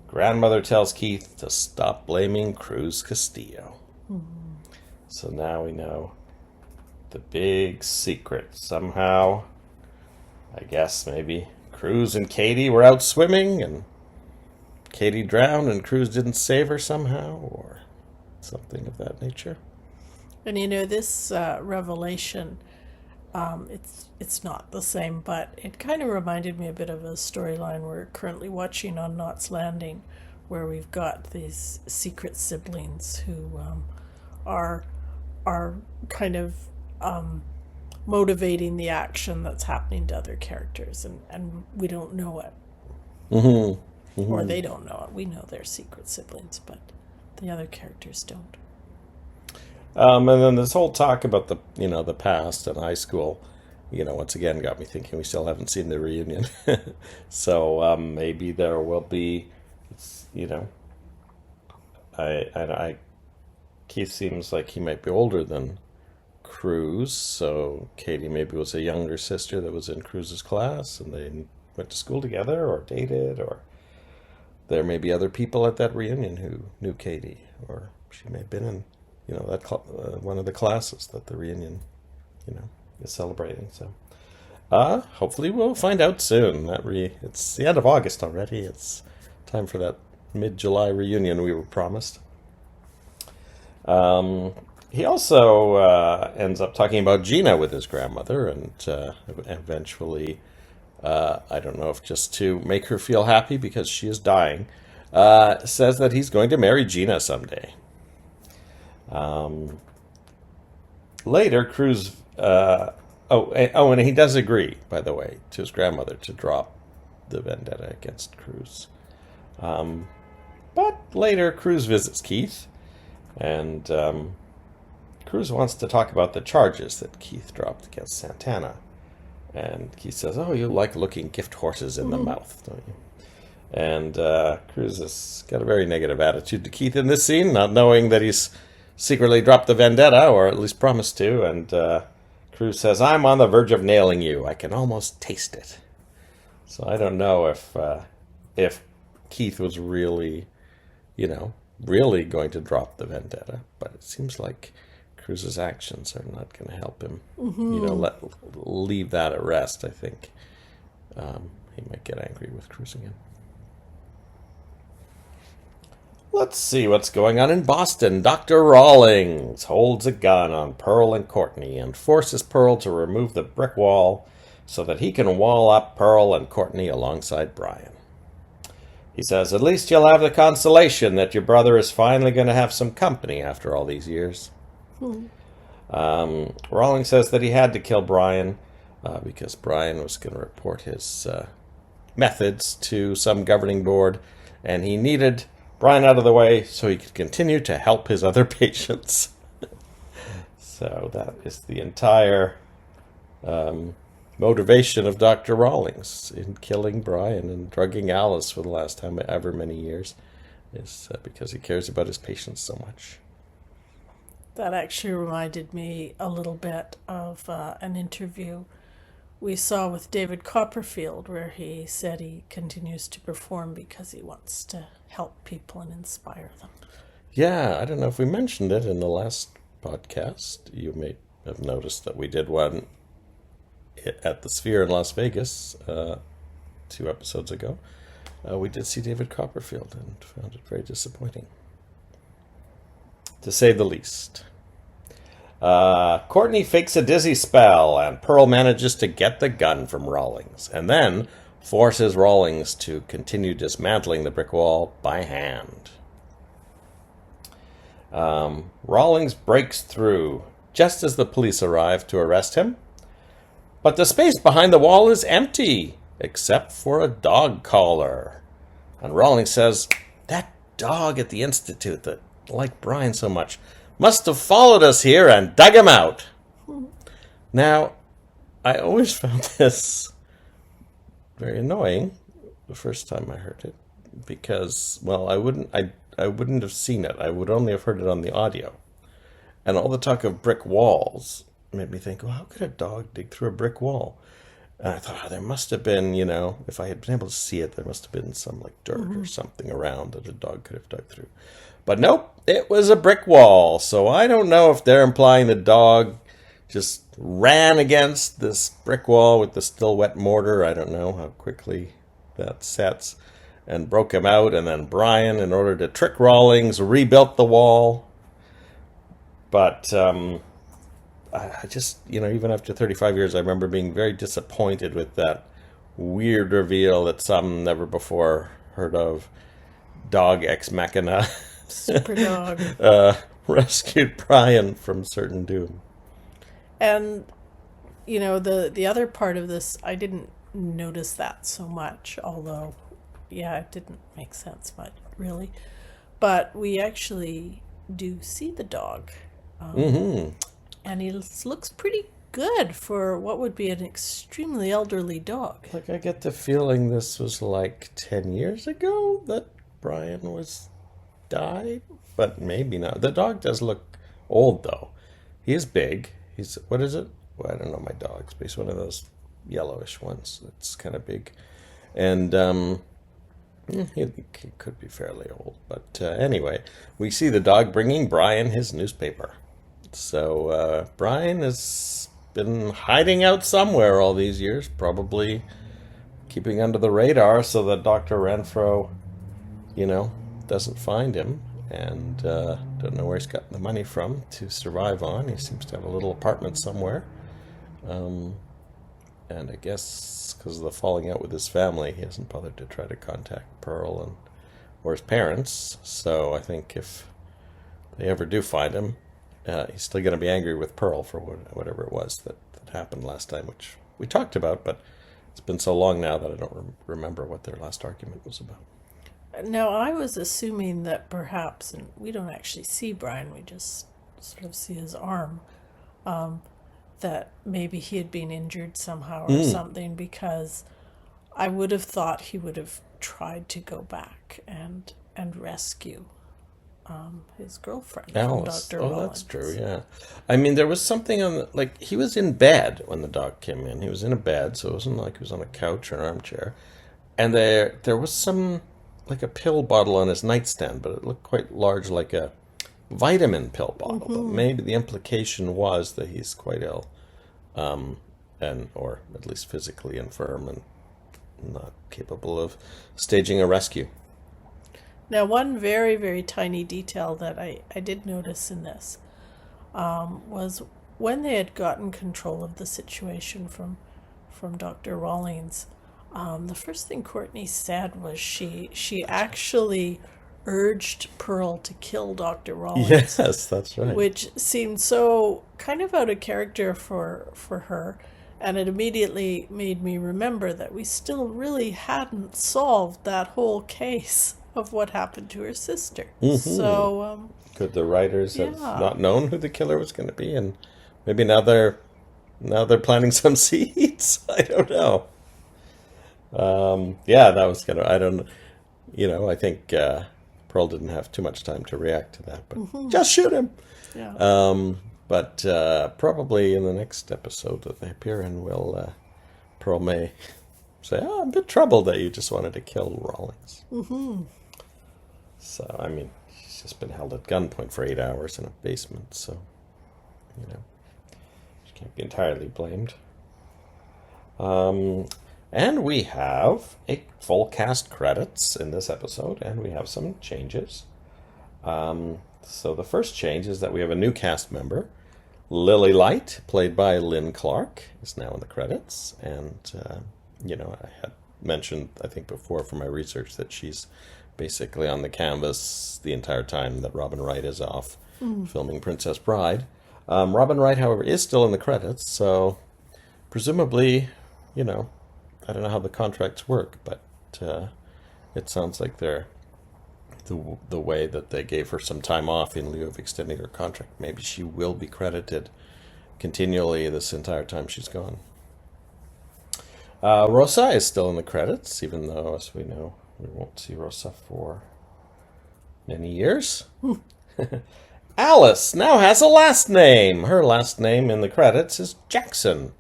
grandmother tells Keith to stop blaming Cruz Castillo. So now we know the big secret. Somehow, I guess maybe Cruz and Katie were out swimming and Katie drowned and Cruz didn't save her somehow, or something of that nature. And this revelation, it's not the same, but it kind of reminded me a bit of a storyline we're currently watching on Knots Landing, where we've got these secret siblings who are kind of motivating the action that's happening to other characters, and we don't know it. Or they don't know it. We know they're secret siblings, but the other characters don't. And then this whole talk about the past and high school, once again got me thinking we still haven't seen the reunion. So maybe there will be, Keith seems like he might be older than Cruz, so Katie maybe was a younger sister that was in Cruz's class, and they went to school together or dated, or there may be other people at that reunion who knew Katie, or she may have been in one of the classes that the reunion, is celebrating. So, hopefully we'll find out soon. It's the end of August already. It's time for that mid-July reunion we were promised. He also ends up talking about Gina with his grandmother, and eventually, I don't know if just to make her feel happy because she is dying, says that he's going to marry Gina someday. Later, Cruz, and he does agree, by the way, to his grandmother to drop the vendetta against Cruz. But later, Cruz visits Keith, and Cruz wants to talk about the charges that Keith dropped against Santana. And Keith says, "Oh, you like looking gift horses in the mouth, don't you?" And Cruz has got a very negative attitude to Keith in this scene, not knowing that he's secretly dropped the vendetta, or at least promised to. And Cruz says, "I'm on the verge of nailing you. I can almost taste it." So I don't know if Keith was really, really going to drop the vendetta, but it seems like Cruz's actions are not going to help him, leave that at rest. I think he might get angry with Cruz again. Let's see what's going on in Boston. Dr. Rawlings holds a gun on Pearl and Courtney and forces Pearl to remove the brick wall so that he can wall up Pearl and Courtney alongside Brian. He says, "At least you'll have the consolation that your brother is finally going to have some company after all these years." Rawlings says that he had to kill Brian because Brian was going to report his methods to some governing board, and he needed Brian out of the way so he could continue to help his other patients. So that is the entire motivation of Dr. Rawlings in killing Brian and drugging Alice for the last time ever many years, is because he cares about his patients so much. That actually reminded me a little bit of an interview we saw with David Copperfield, where he said he continues to perform because he wants to help people and inspire them. Yeah, I don't know if we mentioned it in the last podcast. You may have noticed that we did one at the Sphere in Las Vegas 2 episodes ago. We did see David Copperfield and found it very disappointing, to say the least. Courtney fakes a dizzy spell, and Pearl manages to get the gun from Rawlings, and then forces Rawlings to continue dismantling the brick wall by hand. Rawlings breaks through just as the police arrive to arrest him, but the space behind the wall is empty, except for a dog collar. And Rawlings says, "That dog at the Institute that liked Brian so much must have followed us here and dug him out." Now, I always found this very annoying the first time I heard it, because, well, I wouldn't have seen it. I would only have heard it on the audio. And all the talk of brick walls made me think, well, how could a dog dig through a brick wall? And I thought, there must have been, if I had been able to see it, there must have been some dirt or something around that a dog could have dug through. But nope, it was a brick wall. So I don't know if they're implying the dog just ran against this brick wall with the still wet mortar. I don't know how quickly that sets, and broke him out. And then Brian, in order to trick Rawlings, rebuilt the wall. But I just, even after 35 years, I remember being very disappointed with that weird reveal that some never before heard of dog ex machina Super dog. rescued Brian from certain doom. And, the other part of this, I didn't notice that so much, although, yeah, it didn't make sense much, really. But we actually do see the dog. And he looks pretty good for what would be an extremely elderly dog. Like, I get the feeling this was 10 years ago that Brian died, but maybe not. The dog does look old, though. He is big. What is it? Well, I don't know my dogs, but he's one of those yellowish ones that's kind of big. And he could be fairly old. But anyway, we see the dog bringing Brian his newspaper. So Brian has been hiding out somewhere all these years, probably keeping under the radar so that Dr. Renfro, doesn't find him, and don't know where he's got the money from to survive on. He seems to have a little apartment somewhere. And I guess because of the falling out with his family, he hasn't bothered to try to contact Pearl or his parents. So I think if they ever do find him, he's still going to be angry with Pearl for whatever it was that happened last time, which we talked about, but it's been so long now that I don't remember what their last argument was about. Now, I was assuming that perhaps, and we don't actually see Brian, we just sort of see his arm, that maybe he had been injured somehow or something, because I would have thought he would have tried to go back and rescue his girlfriend Alice. from Dr. Oh, Rollins. that's true, yeah. I mean, there was something on the, like, he was in bed when the dog came in. He was in a bed, so it wasn't like he was on a couch or an armchair. And there was some, like a pill bottle on his nightstand, but it looked quite large, like a vitamin pill bottle. But maybe the implication was that he's quite ill, and or at least physically infirm and not capable of staging a rescue. Now, one very, very tiny detail that I did notice in this was when they had gotten control of the situation from Dr. Rawlings, the first thing Courtney said was she actually urged Pearl to kill Dr. Rawlings. Yes, that's right. Which seemed so kind of out of character for her. And it immediately made me remember that we still really hadn't solved that whole case of what happened to her sister. So, could the writers have yeah. not known who the killer was going to be, and maybe now they're planting some seeds? I don't know. Yeah, that was kind of, I don't, I think Pearl didn't have too much time to react to that, but just shoot him. yeah. But probably in the next episode that they appear in, Pearl may say, "Oh, I'm a bit troubled that you just wanted to kill Rawlings." So, I mean, she's just been held at gunpoint for 8 hours in a basement, so, she can't be entirely blamed. And we have a full cast credits in this episode, and we have some changes. So the first change is that we have a new cast member. Lily Light, played by Lynn Clark, is now in the credits. And, I had mentioned, I think before from my research, that she's basically on the canvas the entire time that Robin Wright is off filming Princess Bride. Robin Wright, however, is still in the credits, so presumably, I don't know how the contracts work, but it sounds like they're the way that they gave her some time off in lieu of extending her contract. Maybe she will be credited continually this entire time she's gone. Rosa is still in the credits, even though, as we know, we won't see Rosa for many years. Alice now has a last name. Her last name in the credits is Jackson.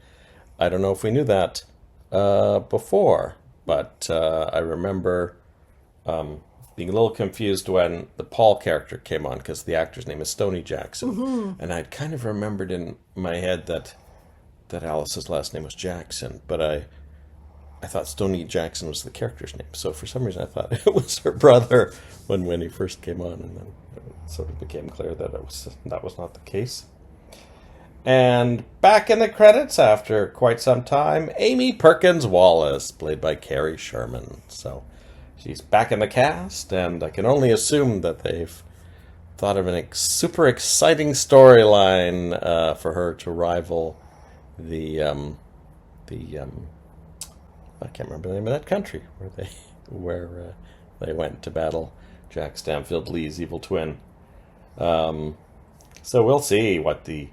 I don't know if we knew that before, but I remember being a little confused when the Paul character came on, because the actor's name is Stoney Jackson. And I'd kind of remembered in my head that Alice's last name was Jackson, but I thought Stoney Jackson was the character's name. So for some reason I thought it was her brother when he first came on, and then it sort of became clear that that was not the case. And back in the credits after quite some time, Amy Perkins Wallace, played by Carrie Sherman. So she's back in the cast, and I can only assume that they've thought of a super exciting storyline for her to rival the I can't remember the name of that country where they went to battle Jack Stanfield Lee's evil twin. So we'll see what the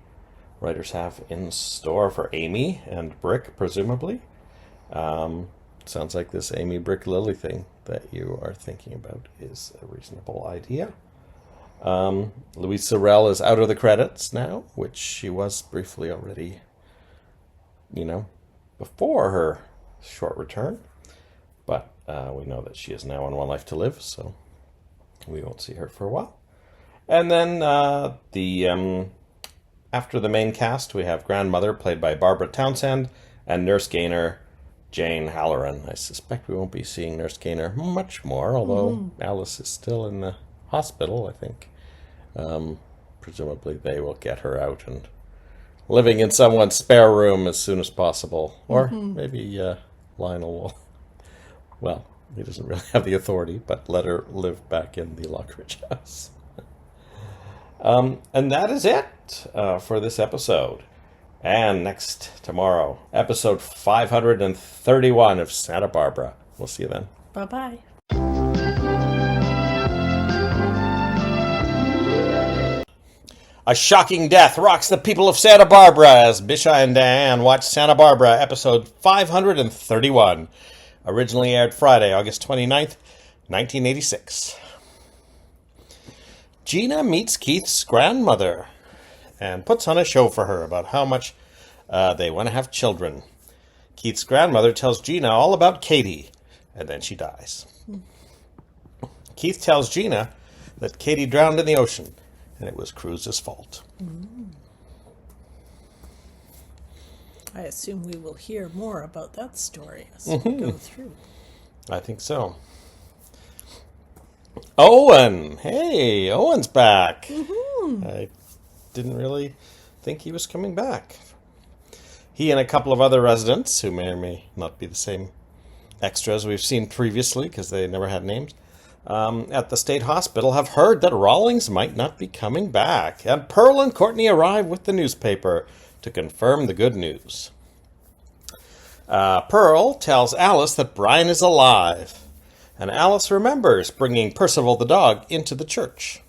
writers have in store for Amy and Brick, presumably. Sounds like this Amy Brick Lily thing that you are thinking about is a reasonable idea. Louise Sorel is out of the credits now, which she was briefly already, before her short return. But we know that she is now on One Life to Live, so we won't see her for a while. And then after the main cast, we have Grandmother, played by Barbara Townsend, and Nurse Gaynor, Jane Halloran. I suspect we won't be seeing Nurse Gaynor much more, although Alice is still in the hospital, I think. Presumably they will get her out and living in someone's spare room as soon as possible. Or maybe Lionel will, well, he doesn't really have the authority, but let her live back in the Lockridge house. And that is it for this episode. And tomorrow, episode 531 of Santa Barbara. We'll see you then. Bye-bye. A shocking death rocks the people of Santa Barbara as Misha and Dianne watch Santa Barbara, episode 531. Originally aired Friday, August 29th, 1986. Gina meets Keith's grandmother and puts on a show for her about how much they want to have children. Keith's grandmother tells Gina all about Katie, and then she dies. Keith tells Gina that Katie drowned in the ocean, and it was Cruz's fault. I assume we will hear more about that story as we go through. I think so. Owen! Hey, Owen's back. I didn't really think he was coming back. He and a couple of other residents, who may or may not be the same extras we've seen previously, because they never had names, at the state hospital have heard that Rawlings might not be coming back. And Pearl and Courtney arrive with the newspaper to confirm the good news. Pearl tells Alice that Brian is alive. And Alice remembers bringing Percival the dog into the church.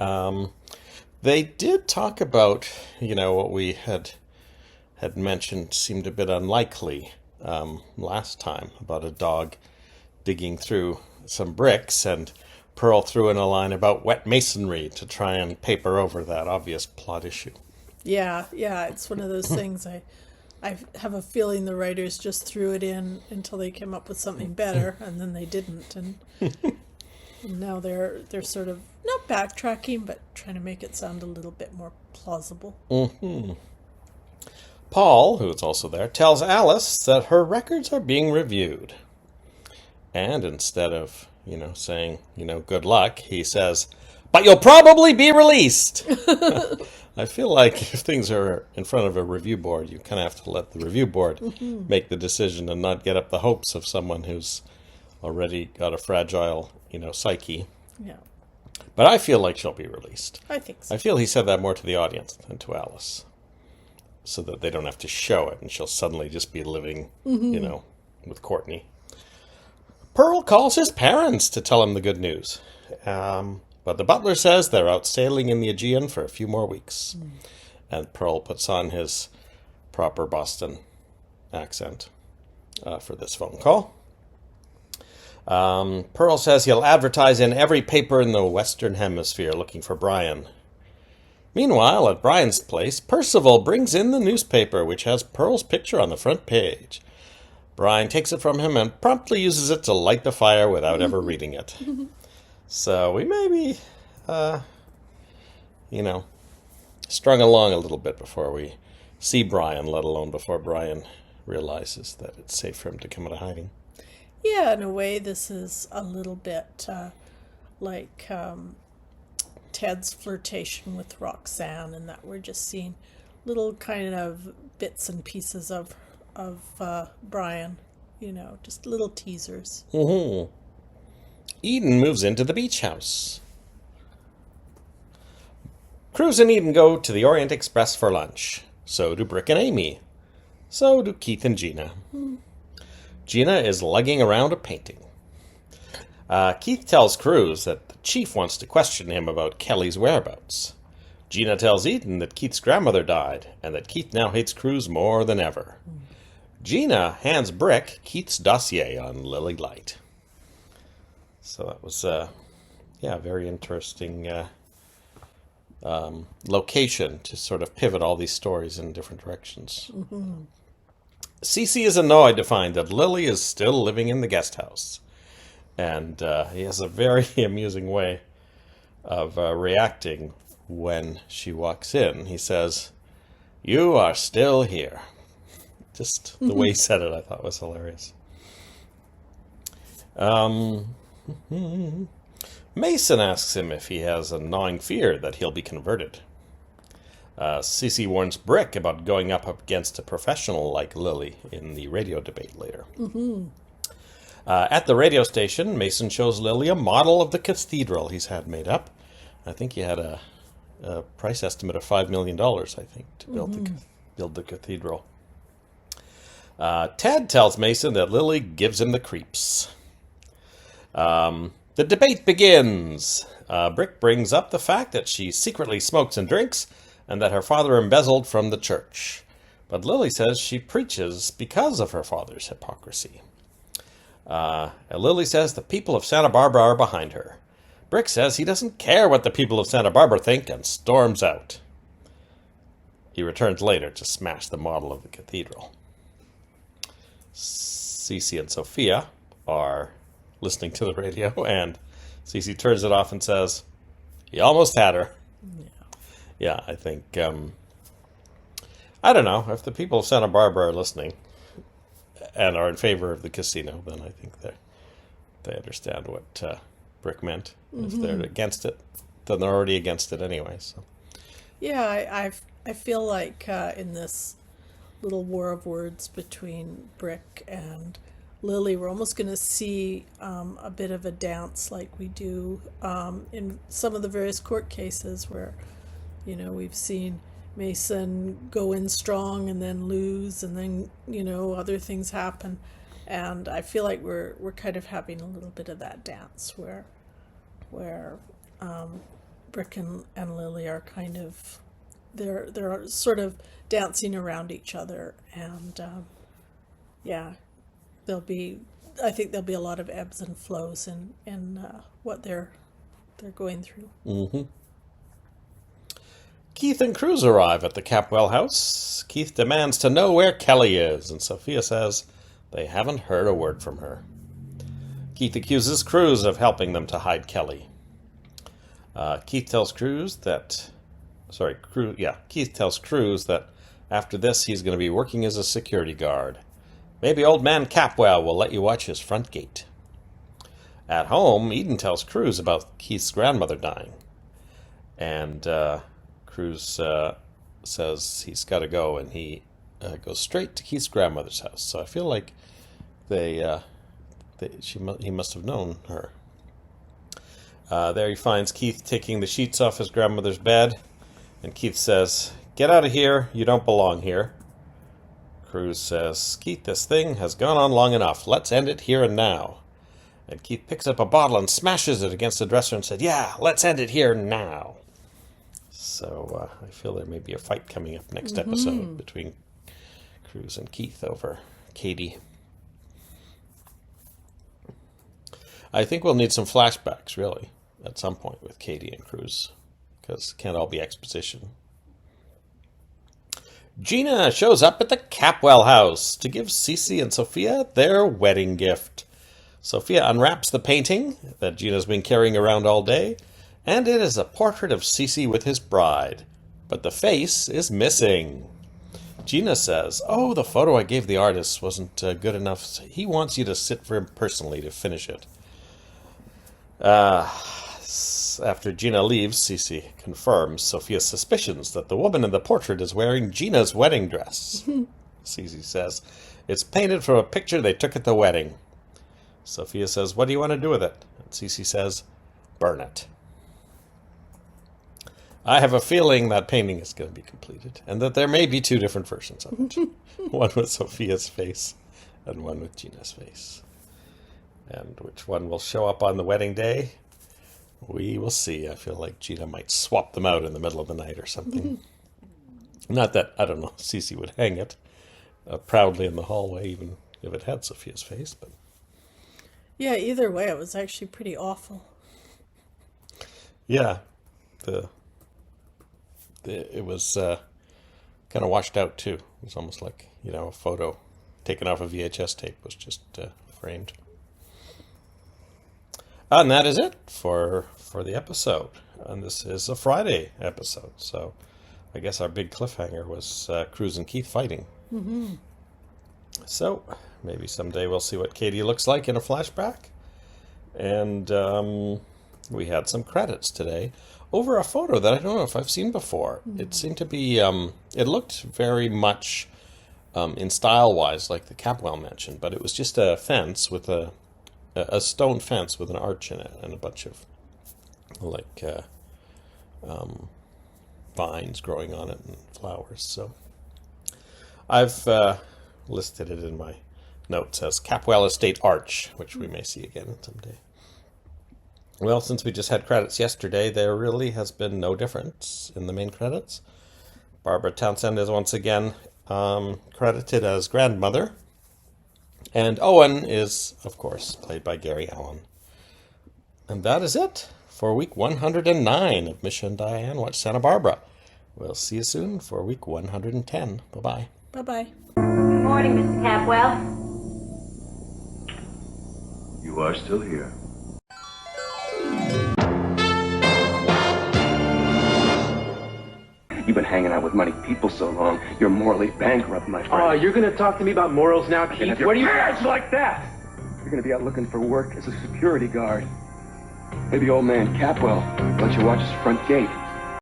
They did talk about, what we had mentioned seemed a bit unlikely last time, about a dog digging through some bricks, and Pearl threw in a line about wet masonry to try and paper over that obvious plot issue. Yeah, it's one of those things. I have a feeling the writers just threw it in until they came up with something better, and then they didn't, and now they're sort of not backtracking, but trying to make it sound a little bit more plausible. Paul, who is also there, tells Alice that her records are being reviewed. And instead of, saying, good luck, he says, "But you'll probably be released." I feel like if things are in front of a review board, you kind of have to let the review board make the decision and not get up the hopes of someone who's already got a fragile, psyche. Yeah. But I feel like she'll be released. I think so. I feel he said that more to the audience than to Alice, so that they don't have to show it, and she'll suddenly just be living, with Courtney. Pearl calls his parents to tell him the good news. But the butler says they're out sailing in the Aegean for a few more weeks. And Pearl puts on his proper Boston accent for this phone call. Pearl says he'll advertise in every paper in the Western Hemisphere looking for Brian. Meanwhile, at Brian's place, Percival brings in the newspaper, which has Pearl's picture on the front page. Brian takes it from him and promptly uses it to light the fire without ever reading it. So we may be, strung along a little bit before we see Brian, let alone before Brian realizes that it's safe for him to come out of hiding. Yeah, in a way, this is a little bit like Ted's flirtation with Roxanne, and that we're just seeing little kind of bits and pieces of Brian, just little teasers. Eden moves into the beach house. Cruz and Eden go to the Orient Express for lunch. So do Brick and Amy. So do Keith and Gina. Gina is lugging around a painting. Keith tells Cruz that the chief wants to question him about Kelly's whereabouts. Gina tells Eden that Keith's grandmother died, and that Keith now hates Cruz more than ever. Gina hands Brick Keith's dossier on Lily Light. So that was, a very interesting location to sort of pivot all these stories in different directions. Cece is annoyed to find that Lily is still living in the guest house. And he has a very amusing way of reacting when she walks in. He says, "You are still here." Just the way he said it, I thought was hilarious. Mason asks him if he has a gnawing fear that he'll be converted. Cece warns Brick about going up against a professional like Lily in the radio debate later. At the radio station, Mason shows Lily a model of the cathedral he's had made up. I think he had a price estimate of $5 million, I think, to build the cathedral. Ted tells Mason that Lily gives him the creeps. The debate begins. Brick brings up the fact that she secretly smokes and drinks, and that her father embezzled from the church. But Lily says she preaches because of her father's hypocrisy. And Lily says the people of Santa Barbara are behind her. Brick says he doesn't care what the people of Santa Barbara think and storms out. He returns later to smash the model of the cathedral. Cece and Sophia are listening to the radio, and Cece turns it off and says, he almost had her. Yeah, I think, I don't know, if the people of Santa Barbara are listening and are in favor of the casino, then I think they understand what Brick meant. If they're against it, then they're already against it anyway. So. Yeah, I feel like in this little war of words between Brick and Lily, we're almost going to see a bit of a dance like we do in some of the various court cases where, we've seen Mason go in strong and then lose, and then, other things happen. And I feel like we're kind of having a little bit of that dance where Brick and Lily are kind of, they're sort of dancing around each other, and I think there'll be a lot of ebbs and flows in what they're going through. Mm-hmm. Keith and Cruz arrive at the Capwell house. Keith demands to know where Kelly is, and Sophia says they haven't heard a word from her. Keith accuses Cruz of helping them to hide Kelly. Keith tells Cruz that after this he's going to be working as a security guard. Maybe old man Capwell will let you watch his front gate. At home, Eden tells Cruz about Keith's grandmother dying. And Cruz says he's got to go, and he goes straight to Keith's grandmother's house. So I feel like he must have known her. There he finds Keith taking the sheets off his grandmother's bed, and Keith says, "Get out of here, you don't belong here." Cruz says, "Keith, this thing has gone on long enough. Let's end it here and now." And Keith picks up a bottle and smashes it against the dresser and said, "Yeah, let's end it here now." So I feel there may be a fight coming up next episode between Cruz and Keith over Katie. I think we'll need some flashbacks, really, at some point with Katie and Cruz, because it can't all be exposition. Gina shows up at the Capwell house to give Cece and Sophia their wedding gift. Sophia unwraps the painting that Gina's been carrying around all day, and it is a portrait of Cece with his bride, but the face is missing. Gina says, "Oh, the photo I gave the artist wasn't good enough. He wants you to sit for him personally to finish it." After Gina leaves, Cece confirms Sophia's suspicions that the woman in the portrait is wearing Gina's wedding dress. Cece says, "It's painted from a picture they took at the wedding." Sophia says, "What do you want to do with it?" And Cece says, "Burn it." I have a feeling that painting is going to be completed, and that there may be two different versions of it. One with Sophia's face, and one with Gina's face. And which one will show up on the wedding day? We will see. I feel like Gina might swap them out in the middle of the night or something. Not that, I don't know, Cece would hang it proudly in the hallway, even if it had Sophia's face. But Yeah, either way, it was actually pretty awful. yeah, it was kind of washed out too. It was almost like, a photo taken off a VHS tape was just framed. And that is it for the episode. And this is a Friday episode, so I guess our big cliffhanger was Cruz and Keith fighting. Mm-hmm. So maybe someday we'll see what Katie looks like in a flashback. And we had some credits today over a photo that I don't know if I've seen before. Mm-hmm. It seemed to be, it looked very much in style-wise like the Capwell mentioned, but it was just a fence with a stone fence with an arch in it and a bunch of vines growing on it and flowers. So I've listed it in my notes as Capwell Estate Arch, which we may see again someday. Well, since we just had credits yesterday, there really has been no difference in the main credits. Barbara Townsend is once again credited as grandmother. And Owen is, of course, played by Gary Allen. And that is it for week 109 of Misha and Diane Watch Santa Barbara. We'll see you soon for week 110. Bye-bye. Bye-bye. Good morning, Mr. Capwell. You are still here. You've been hanging out with money people so long, you're morally bankrupt, my friend. Oh, you're gonna talk to me about morals now, And Keith? if your What do you... hands like that? You're gonna be out looking for work as a security guard. Maybe old man Capwell lets you watch his front gate.